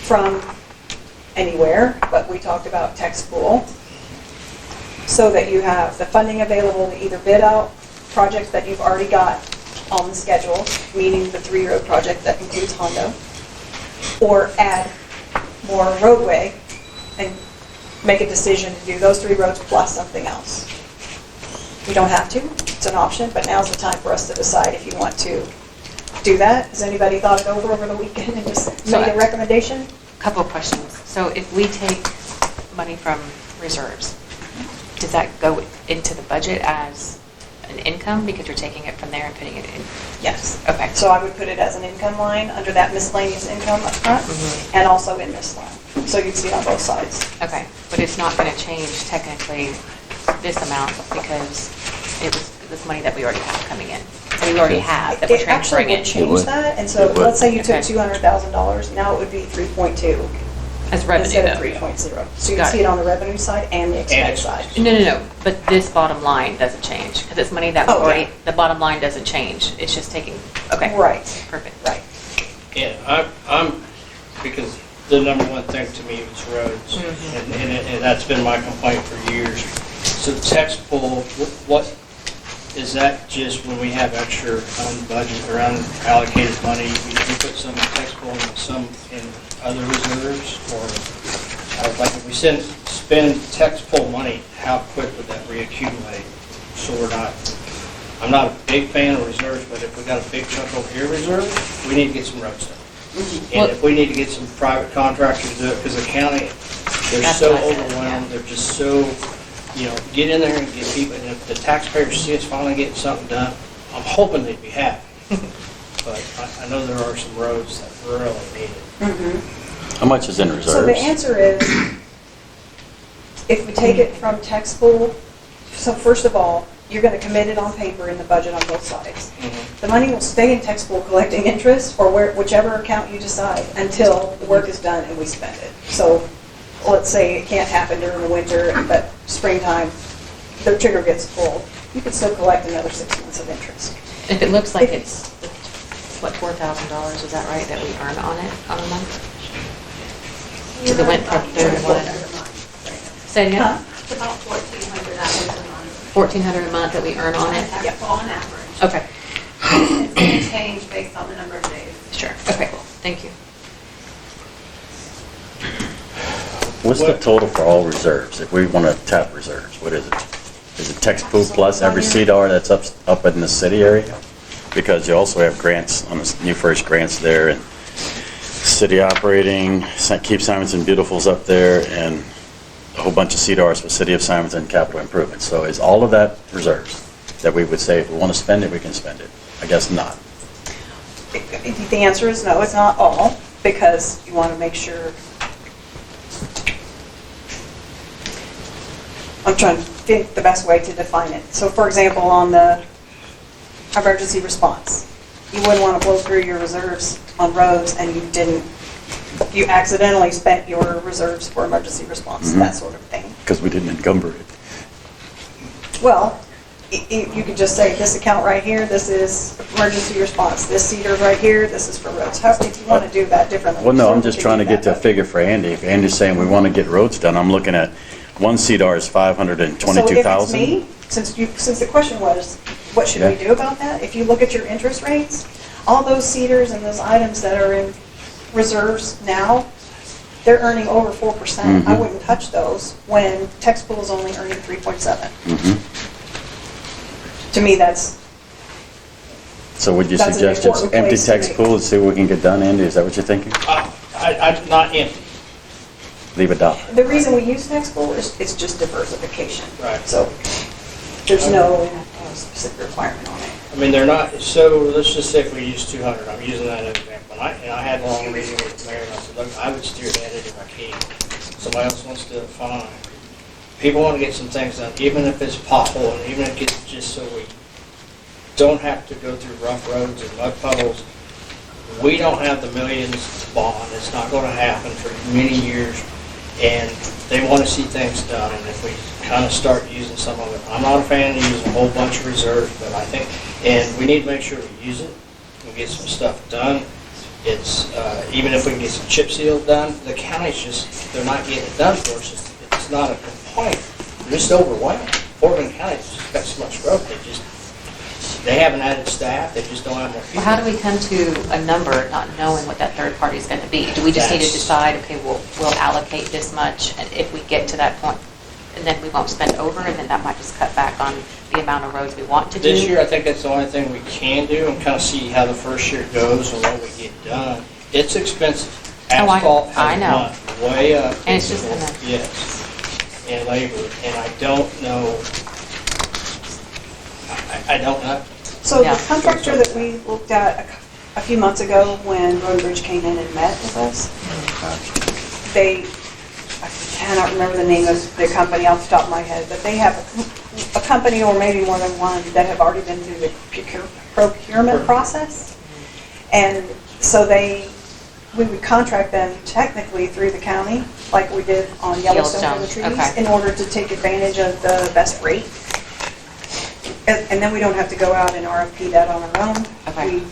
from anywhere, but we talked about text pool, so that you have the funding available to either bid out projects that you've already got on the schedule, meaning the 3-road project that includes Hondo, or add more roadway and make a decision to do those 3 roads plus something else. You don't have to, it's an option, but now's the time for us to decide if you want to do that. Has anybody thought it over the weekend and just So made a recommendation? Couple of questions. So if we take money from reserves, does that go into the budget as an income because you're taking it from there and putting it in? Yes. Okay. So I would put it as an income line under that miscellaneous income up front, and also in this line. So you'd see it on both sides. Okay, but it's not going to change technically this amount because it was this money that we already have coming in. So we already have that we're It actually transferring would in change would. that, and so It would. let's say you took Okay. $200,000, now it would be 3.2 as revenue instead of though. 3.0. So you Got can see it. it on the revenue side and the expense side. No, but this bottom line doesn't change because it's money that we Oh, yeah. already, the bottom line doesn't change. It's just taking, okay. Right, Perfect. right. Yeah, I'm, because the number one thing to me was roads, and that's been my complaint for years. So text pool, what, is that just when we have extra unbudgeted or unallocated money, we put some in text pool and some in other reserves? Or, like, if we spend text pool money, how quick would that reaccumulate? So I'm not a big fan of reserves, but if we got a big chunk over here reserves, we need to get some roads done. And if we need to get some private contractors to do it, because the county, they're That's so what I said, overwhelmed, yeah. they're just so, get in there and get people, and if the taxpayers see us finally getting something done, I'm hoping they'd be happy. But I know there are some roads that really need it. How much is in reserves? So the answer is, if we take it from text pool, so first of all, you're going to commit it on paper in the budget on both sides. The money will stay in text pool collecting interest, or whichever account you decide, until the work is done and we spend it. So let's say it can't happen during the winter, but springtime, the trigger gets pulled, you could still collect another 6 months of interest. If it looks like it's, what, $4,000, is that right, that we earn on it on a month? Because it went from 31. Say it Huh? again? It's about 1,400 hours a month. 1,400 a month that we earn on it? Yep. On average. Okay, It's going to change based on the number of days. sure. Okay, cool. Thank you. What's the total for all reserves? If we want to tap reserves, what is it? Is it text pool plus every CDR that's up in the city area? Because you also have grants on the New First grants there, and city operating, Keep Simonton Beautiful's up there, and a whole bunch of CDRs for City of Simonton capital improvements. So is all of that reserves that we would say if we want to spend it, we can spend it? I guess not. The answer is no, it's not all, because you want to make sure. I'm trying to think the best way to define it. So for example, on the emergency response, you wouldn't want to blow through your reserves on roads and you accidentally spent your reserves for emergency response, that sort of thing. Because we didn't encumber it. Well, you could just say, this account right here, this is emergency response, this cedar right here, this is for roads. How, if you want to do that differently. Well, no, I'm certainly just could trying to do get to a that, figure for Andy. If Andy's saying we want to get roads done, I'm looking at one CDR is but- So if it's 522,000. me, since the question was, what should we Yeah. do about that? If you look at your interest rates, all those cedars and those items that are in reserves now, they're earning over 4%. I Mhm. wouldn't touch those when tax pool is only earning 3.7. Mhm. To me, that's, So would you That's an suggest just important empty place to tax make- pool and see what we can get done, Andy? Is that what you're thinking? I'm not empty. Leave it out. the reason we use tax pool is it's just diversification. Right. So there's no specific requirement on it. I mean, they're not, so let's just say if we use 200, I'm using that as an example. And I had a long meeting with the mayor, and I said, look, I would steer that if I can. Somebody else wants to do it, fine. People want to get some things done, even if it's pothole, and even if it's just so we don't have to go through rough roads and mud puddles. We don't have the millions to bond. It's not going to happen for many years. And they want to see things done. And if we kind of start using some of it, I'm not a fan of using a whole bunch of reserves, but I think, and we need to make sure we use it and get some stuff done. It's, even if we can get some chip seals done, the county's just, they're not getting it done for us. It's not a complaint. They're just overwhelmed. Fort Bend County's just got so much growth, they haven't added staff, they just don't have more people. Well, how do we come to a number not knowing what that third party is going to be? Do we just need to That's- decide, okay, we'll allocate this much, and if we get to that point, and then we won't spend over, and then that might just cut back on the amount of roads we want to do? This year, I think that's the only thing we can do and kind of see how the first year goes and what we get done. It's expensive. Oh, Asphalt I has know. gone way up. And it's just Yes, and labor, and I don't know, I don't know. So Yeah. the contractor that we looked at a few months ago when Road and Bridge came in and met with us, they, I cannot remember the name of the company off the top of my head, but they have a company or maybe more than one that have already been through the procurement process. And so we would contract them technically through the county, like we did on Yellowstone for the Yellowstone, trees, okay. in order to take advantage of the best rate. And then we don't have to go out and RFP that on our own. Okay. We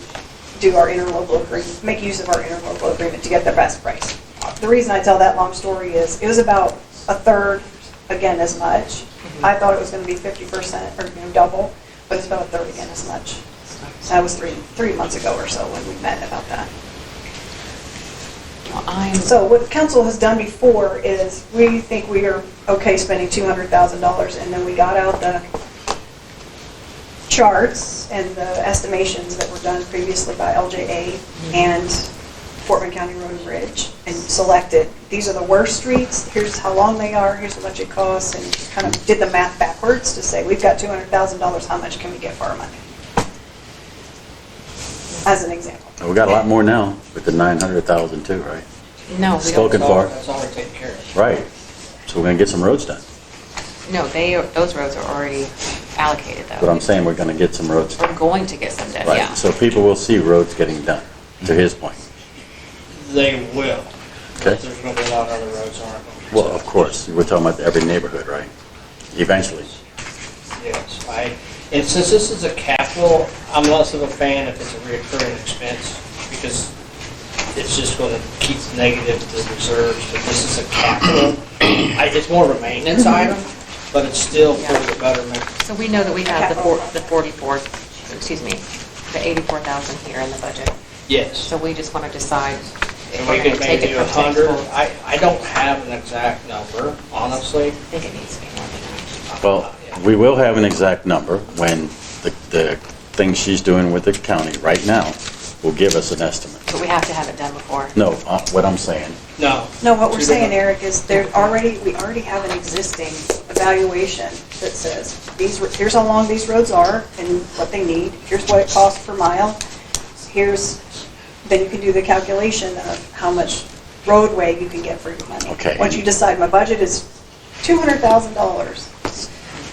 do our interlocal agreement, make use of our interlocal agreement to get the best price. The reason I tell that long story is, it was about a third, again, as much. I thought it was gonna be 50% or double, but it's about a third again as much. That was three months ago or so when we met about that. Well, So what council has done before is, we think we are okay spending $200,000, and then we got out the charts and the estimations that were done previously by LJA and Fort Bend County Road and Bridge, and selected, these are the worst streets, here's how long they are, here's how much it costs, and kind of did the math backwards to say, we've got $200,000, how much can we get for our money? As an example. We got a lot more now with the 900,000 too, right? no, we Spoken don't, for. That's already taken care of. Right. So we're gonna get some roads done. no, those roads are already allocated, though. But I'm saying we're gonna get some roads done. We're going to get some done, yeah. Right. So people will see roads getting done, to his point. They will. Okay. There's going to be a lot of other roads aren't going to be. Well, of course, we're talking about every neighborhood, right? Eventually. Yes, and since this is a capital, I'm less of a fan if it's a recurring expense, because it's just going to keep negative the reserves, but this is a capital. It's more of a maintenance item, but it's still for the betterment. So we know that we have the 84,000 here in the budget. Yes. So we just want to decide if And we're we going could to take maybe it do from tax 100. pool. I don't have an exact number, honestly. I think it needs to be more than that. Well, we will have an exact number when the thing she's doing with the county right now will give us an estimate. But we have to have it done before. No, what I'm saying, No. No, what we're Two saying, different- Eric, is we already have an existing evaluation that says, here's how long these roads are and what they need, here's what it costs per mile, then you can do the calculation of how much roadway you can get for your money. Okay. Once you decide, my budget is $200,000.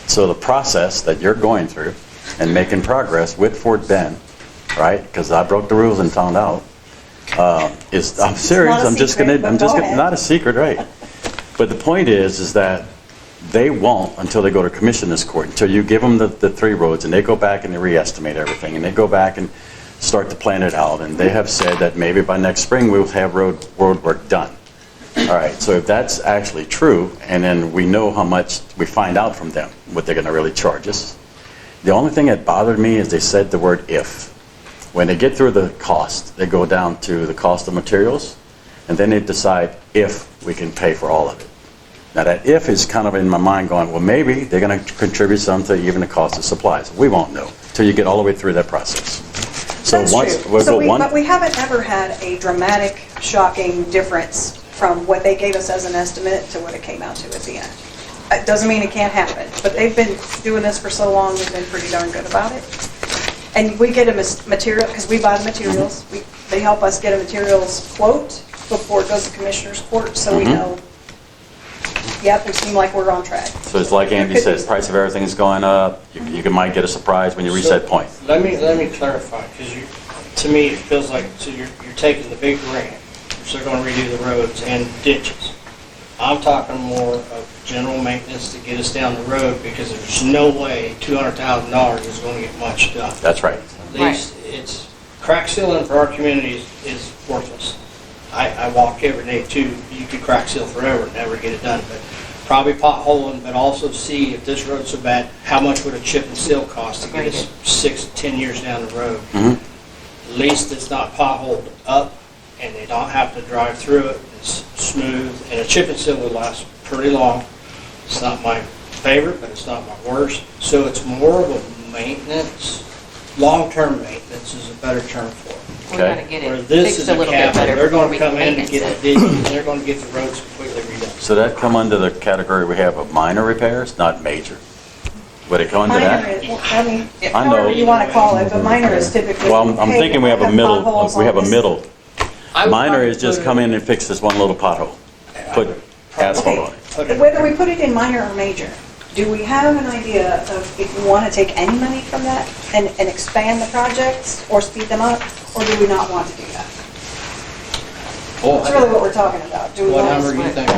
so the process that you're going through and making progress with Fort Bend, right? Because I broke the rules and found out, I'm serious, not a secret, but go ahead. not a secret, right? But the point is that they won't until they go to commissioners court, until you give them the three roads, and they go back and they re-estimate everything, and they go back and start to plan it out, and they have said that maybe by next spring we'll have road work done. All right, so if that's actually true, and then we know how much, we find out from them what they're gonna really charge us. The only thing that bothered me is they said the word if. When they get through the cost, they go down to the cost of materials, and then they decide if we can pay for all of it. Now, that if is kind of in my mind going, well, maybe they're going to contribute some to even the cost of supplies. We won't know till you get all the way through that process. So That's once true. we'll So go one. but we haven't ever had a dramatic, shocking difference from what they gave us as an estimate to what it came out to at the end. It doesn't mean it can't happen, but they've been doing this for so long, they've been pretty darn good about it. And we get a material, because we buy the materials, they help us get a materials quote before it goes to Commissioner's Court, so we know, yep, we seem like we're on track. So it's like Andy says, price of everything is going up. You might get a surprise when you reach that point. Let me clarify, because to me, it feels like, so you're taking the big grant, which they're gonna redo the roads and ditches. I'm talking more of general maintenance to get us down the road, because there's no way $200,000 is gonna get much done. That's right. These, it's, crack sealing for our community is worthless. I walk every day too, you could crack seal forever and never get it done, but probably potholing, but also see if this road's so bad, how much would a chip and seal cost to get us 6 to 10 years down the road? At least it's not potholed up, and they don't have to drive through it, it's smooth, and a chip and seal will last pretty long. It's not my favorite, but it's not my worst, so it's more of a maintenance, long-term maintenance is a better term for it. We gotta get Where it this fixed is a a little bit capital, better they're before gonna we come can in and maintenance get it. the ditches, and they're gonna get the roads completely redone. So that come under the category we have of minor repairs, not major. Would it come under Minor that? is, I mean, I know. however you want to call it, but minor is typically. Well, I'm hey, thinking we have a have middle, potholes we have a on this. middle. I would Minor probably is just put come it- in and fix this one little pothole. Put asphalt on it. Put it- Whether we put it in minor or major, do we have an idea of if we want to take any money from that and expand the projects or speed them up, or do we not want to do that? Oh, That's really what we're talking about. Do we What want number to do you think?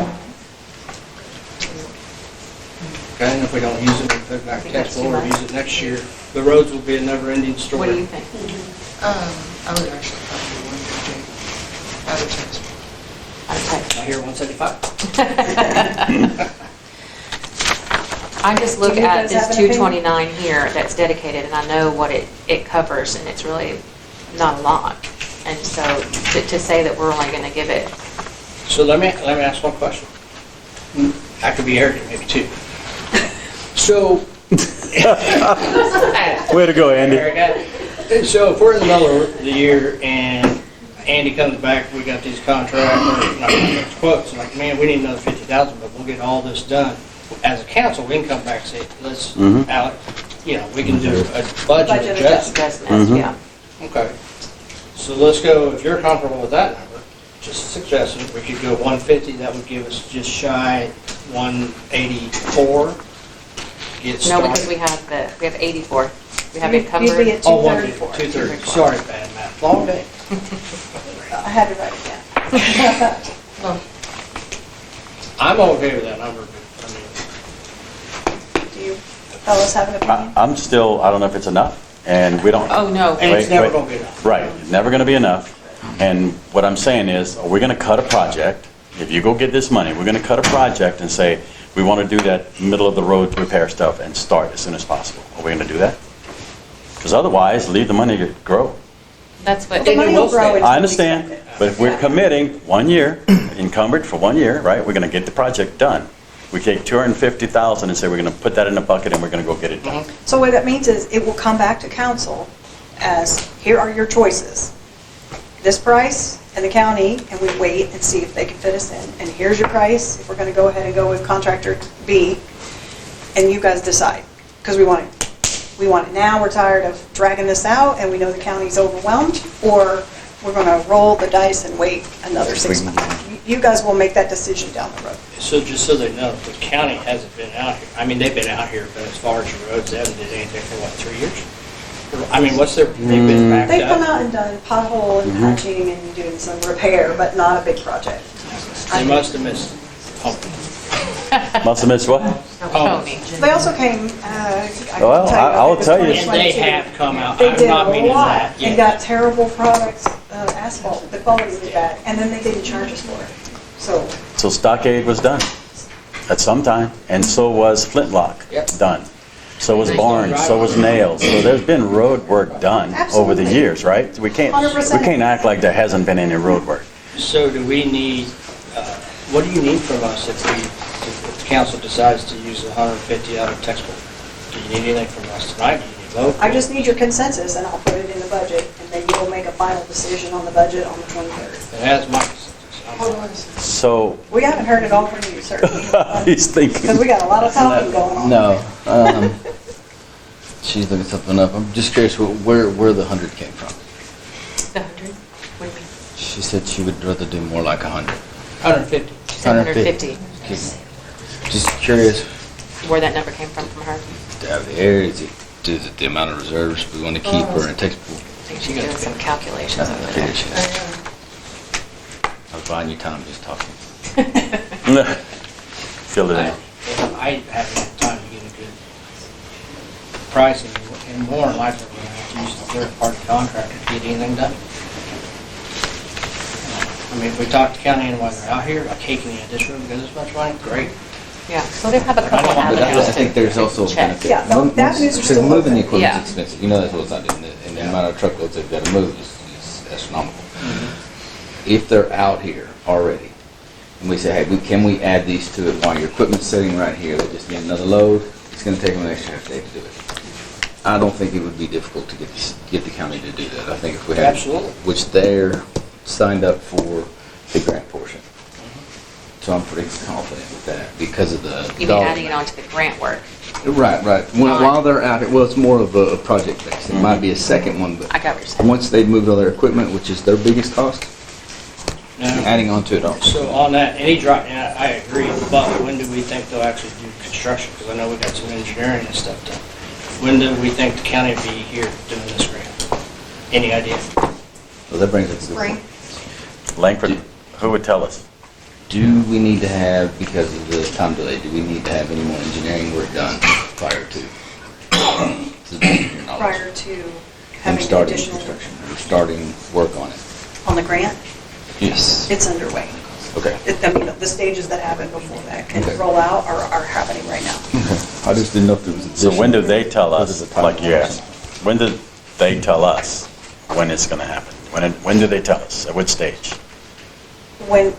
Okay, and if we don't use it, we put it back to tax roll or use it next year, the roads will be a never-ending story. What do you think? I would actually probably want to do out of tax. I hear 175. I just Do look you at guys have this an opinion? 229 here that's dedicated, and I know what it covers, and it's really not a lot. And so to say that we're only going to give it, So let me ask one question. I could be arrogant maybe too. So, Way to go, Andy. so if we're in the middle of the year and Andy comes back, we got these contracts, quotes, like, man, we need another 50,000, but we'll get all this done. As a council, we can come back and say, let's, Alec, we can do a budget Budget adjustment. adjustments, yeah. Okay. So let's go, if you're comfortable with that number, just a suggestion, we could go 150, that would give us just shy 184. Get No, started. because we have 84. We have You'd encumbered. be at Oh, 234. 230, sorry, bad math, long day. I had to write it down. I'm okay with that number, but Do you fellas have an opinion? I'm still, I don't know if it's enough, and we don't. Oh, no. and it's Wait, never wait. gonna be enough. Right, never going to be enough. And what I'm saying is, are we going to cut a project? If you go get this money, we're going to cut a project and say, we want to do that middle of the road repair stuff and start as soon as possible. Are we going to do that? Because otherwise, leave the money to grow. That's what, The money will grow until I we understand, spend it. but if we're committing 1 year, encumbered for 1 year, right, we're going to get the project done. We take 250,000 and say we're going to put that in a bucket and we're going to go get it done. So what that means is it will come back to council as, here are your choices. This price and the county, and we wait and see if they can fit us in. And here's your price, if we're going to go ahead and go with contractor B, and you guys decide. Because we want it now, we're tired of dragging this out, and we know the county's overwhelmed, or we're going to roll the dice and wait another 6 months. You guys will make that decision down the road. So just so they know, the county hasn't been out here. I mean, they've been out here, but as far as the roads, they haven't did anything for what, 3 years? I mean, they've been backed They've come up? out and done pothole and patching and doing some repair, but not a big project. They must have missed pumping. Must have missed what? Tony. They also came, I can Well, tell you, I'll it was tell you. And they 2022. have come out. They I'm did not a meaning lot that. and Yes. got terrible products, asphalt, the quality was bad, and then they didn't charge us for it. So, So Stockade was done at some time, and so was Flintlock Yep. done. So was barns, so was nails. So there's been road work done over the Absolutely. years, right? We can't 100%. act like there hasn't been any road work. So do we need, what do you need from us if the council decides to use the 150 out of textbook? Do you need anything from us tonight? Do you need vote? I just need your consensus, and I'll put it in the budget, and then you'll make a final decision on the budget on the 23rd. It has my consensus. Hold on a second. So, We haven't heard it all from you, sir. he's thinking. Because we got a lot of talking going on. No, she's looking something up. I'm just curious where the 100 came from. The 100? What do you mean? She said she would rather do more like 100. 150. She said 150. Just curious, Where that number came from her? out of the air, is it the amount of reserves we want to keep or in textbook? I think she's doing some calculations over there. I was buying you time just talking. Fill it in. I haven't had time to get a good pricing, and more than likely, we're going to have to use the third-party contractor to get anything done. I mean, if we talk to county and while they're out here, like, hey, can you add this room because this much money? Great. Yeah, so they have a couple But I But avenues I think there's also a check. benefit. Yeah, no, Once- the avenues are because still moving the open. equipment's Yeah. expensive. You know that's what it's not doing. And the amount of truckloads they've got to move is astronomical. If they're out here already, and we say, hey, can we add these to it while your equipment's sitting right here, they just need another load, it's going to take them an extra half day to do it. I don't think it would be difficult to get the county to do that. I think if we had, Absolutely. which they're signed up for the grant portion. So I'm pretty confident with that because of the You mean dollar adding it onto the grant work? Right. While they're out here, well, it's more of a project base. It might be a second one, but I got what you're saying. once they've moved all their equipment, which is their biggest cost, Now, adding on to it all. so on that, any drop, yeah, I agree, but when do we think they'll actually do construction? Because I know we got some engineering and stuff done. When do we think the county will be here doing this grant? Any idea? So that brings us to the Spring. point. Langford, who would tell us? Do we need to have, because of the time delay, do we need to have any more engineering work done prior to? the best of your knowledge? Prior to Them having starting additional construction, or starting work on it? on the grant, Yes. it's underway. Okay. I mean, the stages that happen before that can Okay. roll out are happening right now. I just didn't know if there was So when do they tell What us, is the like you timeline? asked, when do they tell us when it's going to happen? When do they tell us? At what stage? When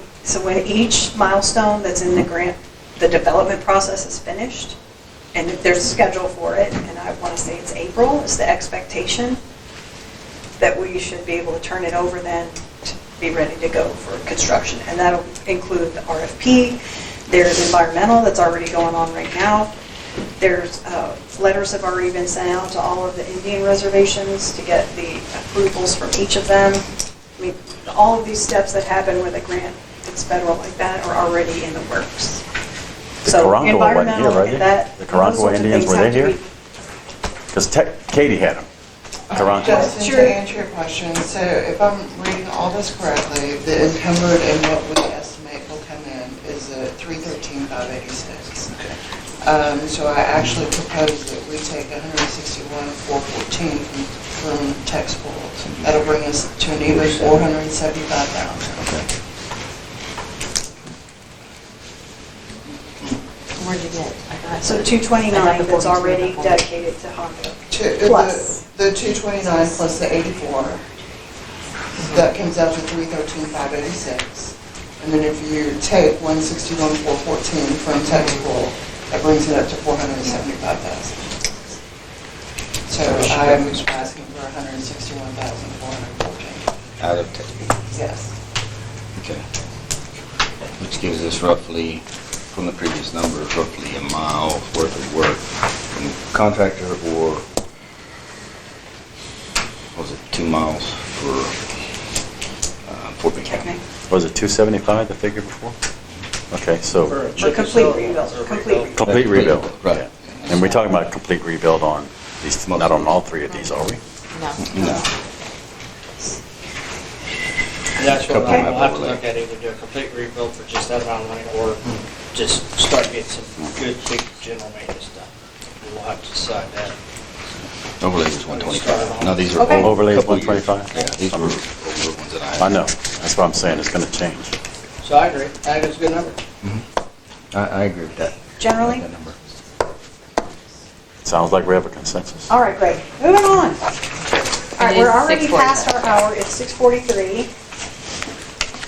each milestone that's in the grant, the development process is finished, and if there's a schedule for it, and I want to say it's April, is the expectation, that we should be able to turn it over then to be ready to go for construction. And that'll include the RFP, there's environmental that's already going on right now, there's, letters have already been sent out to all of the Indian reservations to get the approvals from each of them. I mean, all of these steps that happen with a grant that's federal like that are already in the works. The So Karankawa wasn't here, environmental were and they? that. The those Karankawa sorts of Indians, things were they have to here? be- Because Katie had them. Karankawa. Justin, Sure. to answer your question, so if I'm reading all this correctly, the encumbered and what we estimate will come in is at $313,586. So I actually propose that we take $161,414 from tax pool. That'll bring us to an even $475,000. Where'd you get? So 229 that's already dedicated to Honda. Plus. The 229 plus the 84, that comes out to 313,586. And then if you take 161,414 from tax pool, that brings it up to 475,000. So I'm asking for 161,414. Out of textbook. Yes. Okay. Which gives us roughly, from the previous number, roughly a mile worth of work from contractor, or was it 2 miles for Fort Bend County? Was it 275, the figure before? Okay, so For a For chip complete seal rebuild, or complete rebuild. complete rebuild. Right. Yeah. And we're talking about complete rebuild on these, not on all three of these, are we? No. No. And that's what Couple I'll have to miles look at, either do a complete rebuild for just that amount of money, or just start getting some good, big general maintenance done. We'll have to decide that. Overlay was 125. No, these are Okay. over. Overlay is couple years. 125? Yeah, these were older ones that I had. I know, that's what I'm saying, it's going to change. So I agree, I think it's a good number. I agree with that. Generally, That number. Sounds like we have a consensus. All right, great. Moving on. All right, It we're is already 6:45. past our hour. It's 6:43.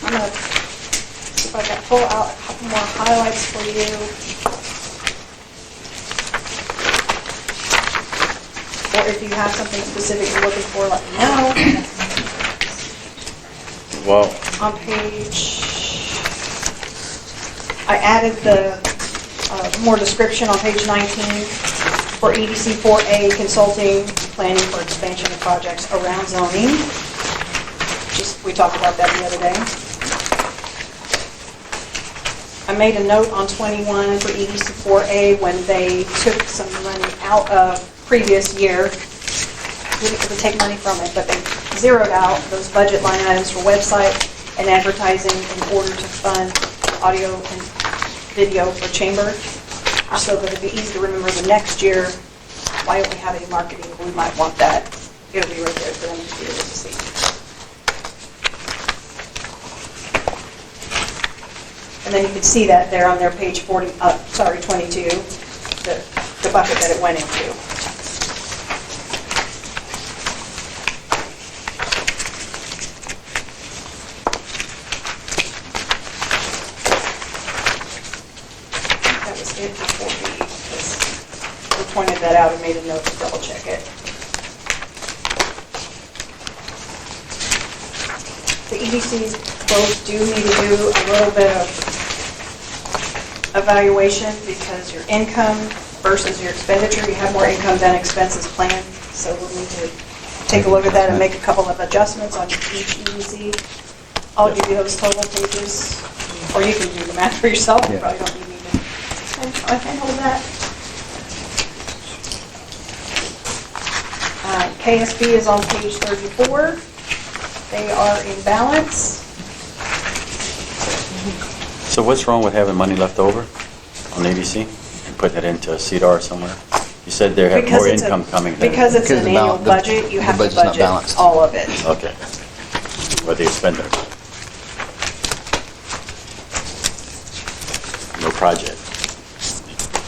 I'm gonna see if I can pull out a couple more highlights for you. Or if you have something specific you're looking for, let me know. Well, On page, I added the more description on page 19 for EDC 4A consulting, planning for expansion of projects around zoning. We talked about that the other day. I made a note on 21 for EDC 4A when they took some money out of previous year. We didn't take money from it, but they zeroed out those budget line items for website and advertising in order to fund audio and video for chamber, so that it'd be easy to remember the next year, why don't we have any marketing? We might want that. It'll be right there for them to be able to see. And then you can see that there on their page 22, the bucket that it went into. That was it before we pointed that out and made a note to double check it. The EDCs both do need to do a little bit of evaluation because your income versus your expenditure, you have more income than expenses planned. So we'll need to take a look at that and make a couple of adjustments on each EDC. I'll give you those total pages, or you can do the math for yourself. You probably don't need me to. I can hold that. KSB is on page 34. They are in balance. so what's wrong with having money left over on EDC and putting it into CDR somewhere? You said they have more Because it's a- income coming than... Because it's Because an the annual the- budget, you the have to budget's not budget balanced. all of it. Okay. What do you spend it? No project.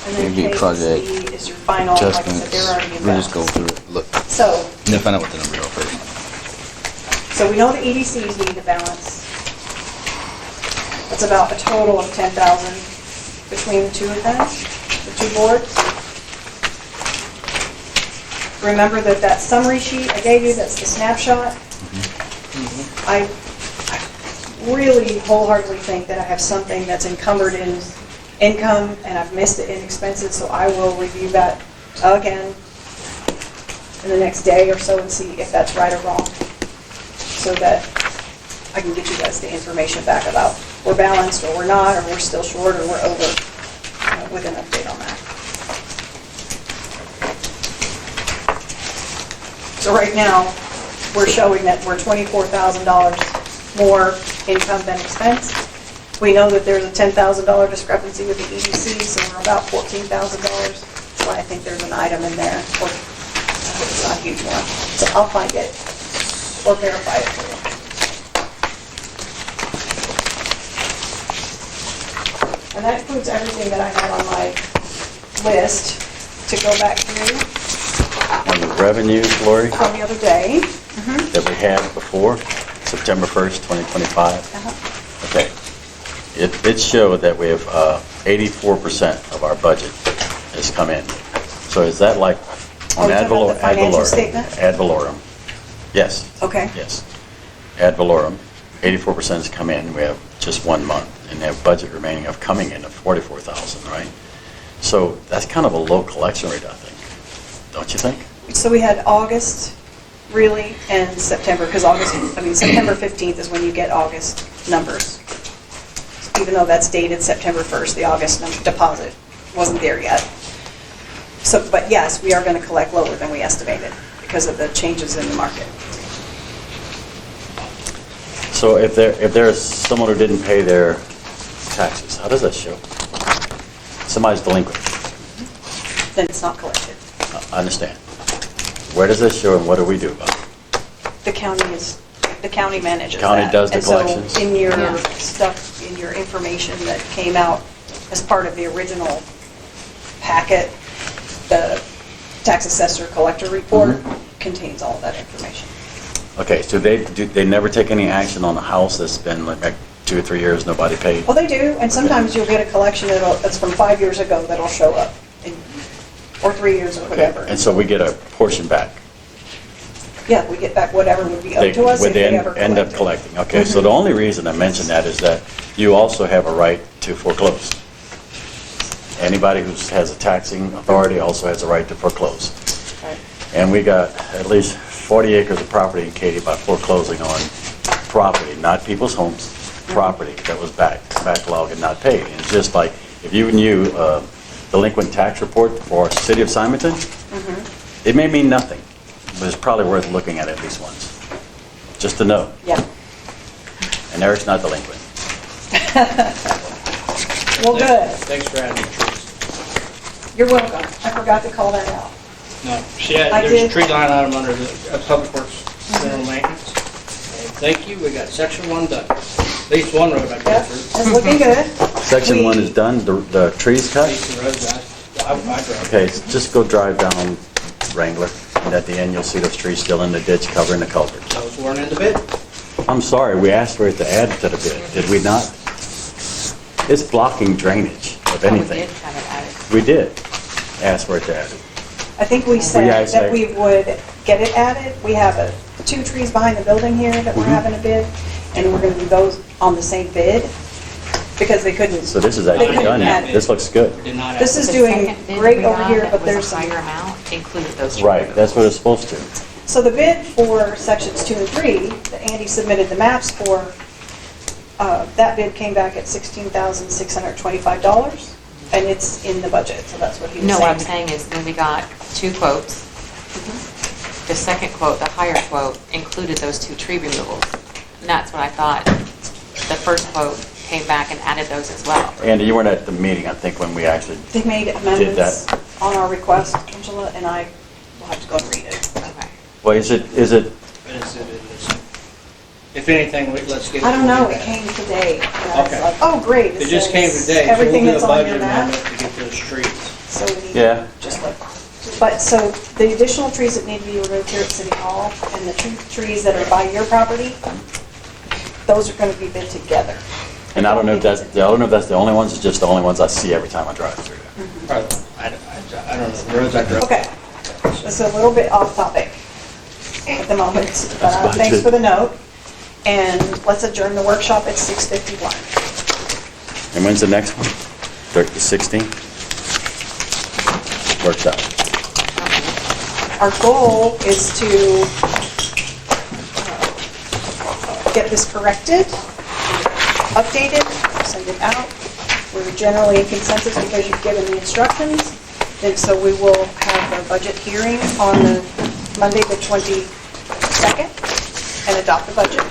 And then Maybe a project KSB is your final, like I said, adjustments. they're already in We'll just go balance. through it, look, So, and then find out what the numbers are first. so we know the EDCs need to balance. That's about a total of 10,000 between the two of them, the two boards. Remember that summary sheet I gave you, that's the snapshot? I really wholeheartedly think that I have something that's encumbered in income and I've missed it in expenses, so I will review that again in the next day or so and see if that's right or wrong, so that I can get you guys the information back about we're balanced or we're not, or we're still short or we're over, with an update on that. So right now, we're showing that we're $24,000 more income than expense. We know that there's a $10,000 discrepancy with the EDC, so we're about $14,000. So I think there's an item in there, or it's not a huge one. So I'll find it or verify it for you. And that includes everything that I had on my list to go back through On the revenues, Lori, from the other day. that we had before, September 1st, 2025. Uh-huh. Okay. It showed that we have 84% of our budget has come in. So is that like Oh, on you're ad talking about the financial valorem? statement? Ad valorem. Yes. Okay. Yes. Ad valorem, 84% has come in. We have just 1 month, and they have budget remaining of coming in of 44,000, right? So that's kind of a low collection rate, I think. Don't you think? So we had August, really, and September, because September 15th is when you get August numbers. Even though that's dated September 1st, the August deposit wasn't there yet. So, but yes, we are going to collect lower than we estimated because of the changes in the market. So if there's someone who didn't pay their taxes, how does that show? Somebody's delinquent. Then it's not collected. I understand. Where does that show and what do we do about it? The county manages that. County does the collections? And so in your Yeah. stuff, in your information that came out as part of the original packet, the tax assessor collector report Mm-hmm. contains all that information. Okay, so they never take any action on a house that's been like 2 or 3 years, nobody paid? Well, they do, and sometimes you'll get a collection that's from 5 years ago that'll show up, or 3 years or Okay, whatever. and so we get a portion back? Yeah, we get back whatever would be owed to us Would if they ever end up collected. collecting? Okay, so the only reason I mention that is that you also have a right to foreclose. Anybody who has a taxing authority also has a right to foreclose. Right. And we got at least 40 acres of property in Katy by foreclosing on property, not people's homes, property that was backlogged and not paid. And it's just like, if you knew delinquent tax report for City of Simonton, it may mean nothing, but it's probably worth looking at least once, just to know. Yeah. And Eric's not delinquent. Well, good. Thanks for adding the trees. You're welcome. I forgot to call that out. No, there's I a did. tree line item under the Public Works General Maintenance. And thank you, we got section 1 done. At least one road I Yep, got through. it's looking good. Section 1 is done, the trees At cut? least the roads I drove. Okay, just go drive down Wrangler, and at the end, you'll see those trees still in the ditch covering the culvert. Those weren't in the bid. I'm sorry, we asked for it to add to the bid, did we not? It's blocking drainage of Oh, we anything. did have it added. We did ask for it to add it. I think we said guys that like- we would get it added. We have 2 trees behind the building here that we're having a bid, and we're going to do those on the same bid, because they couldn't. So this is they actually couldn't done add now. it. This looks good. Did not This add is it. The doing second bid great we over got here, that but was a there's some- higher amount included those trees. Right, that's what it's supposed to. So the bid for sections 2 and 3 that Andy submitted the maps for, that bid came back at $16,625, and it's in the budget, so that's what he was saying. No, what I'm saying is then we got 2 quotes. The second quote, the higher quote, included those 2 tree removals. And that's what I thought. The first quote came back and added those as well. Andy, you weren't at the meeting, I think, when we actually, They made amendments on our request, Angela, and I will have to go and read it. Okay. well, is it, It's in this. If anything, let's get it. I don't know, it came today. And I was Okay. like, oh, great. It just came says today, so we'll Everything do a that's on your budget map. amendment to get those trees. So we need Yeah. just like, but so the additional trees that need to be removed here at City Hall and the trees that are by your property, those are going to be bid together. and I don't know if that's the only ones, it's just the only ones I see every time I drive through there. Probably. I don't know, the roads I drove. Okay, it's a little bit off topic at the moment, but That's thanks budget. for the note. And let's adjourn the workshop at 6:51. And when's the next one? The 16th? Workshop. Our goal is to get this corrected, updated, send it out. We're generally in consensus because you've given the instructions. And so we will have a budget hearing on the Monday, the 22nd, and adopt the budget.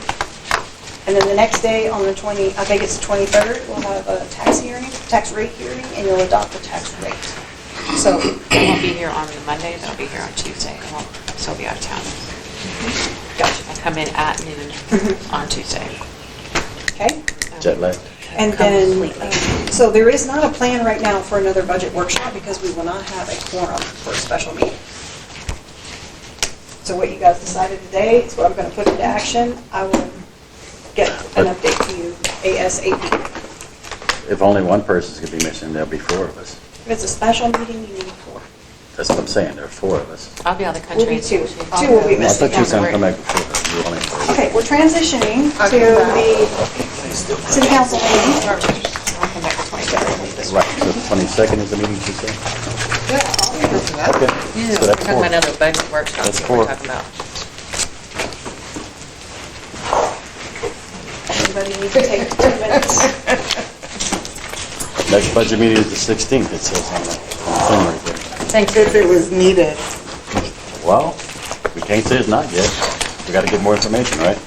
And then the next day on the I think it's the 23rd, we'll have a tax rate hearing, and you'll adopt the tax rate. So, I won't be here on the Monday, but I'll be here on Tuesday. I won't still be out of town. gotcha, I come in at noon on Tuesday. okay? Jet lag. And then, so there is not a plan right now for another budget workshop because we will not have a quorum for a special meeting. So what you guys decided today is what I'm going to put into action. I will get an update to you ASAP. If only one person's gonna be missing, there'll be 4 of us. If it's a special meeting, you need 4. That's what I'm saying, there are 4 of us. I'll be out of the We'll country. be 2. until- 2 will be I missing. thought you were gonna come back before, you were only 4. Okay, we're transitioning to the city council meeting. I'll come back the 22nd. Right, so the 22nd is the meeting, you said? Yeah, I'll be here for that. Okay, Yeah, so we're that's talking 4. about another budget workshop. That's that we're 4. talking about. Everybody needs to take 2 minutes. Next budget meeting is the 16th, it says on the thing right there. Thanks. If it was needed. Well, we can't say it's not yet. We gotta get more information, right?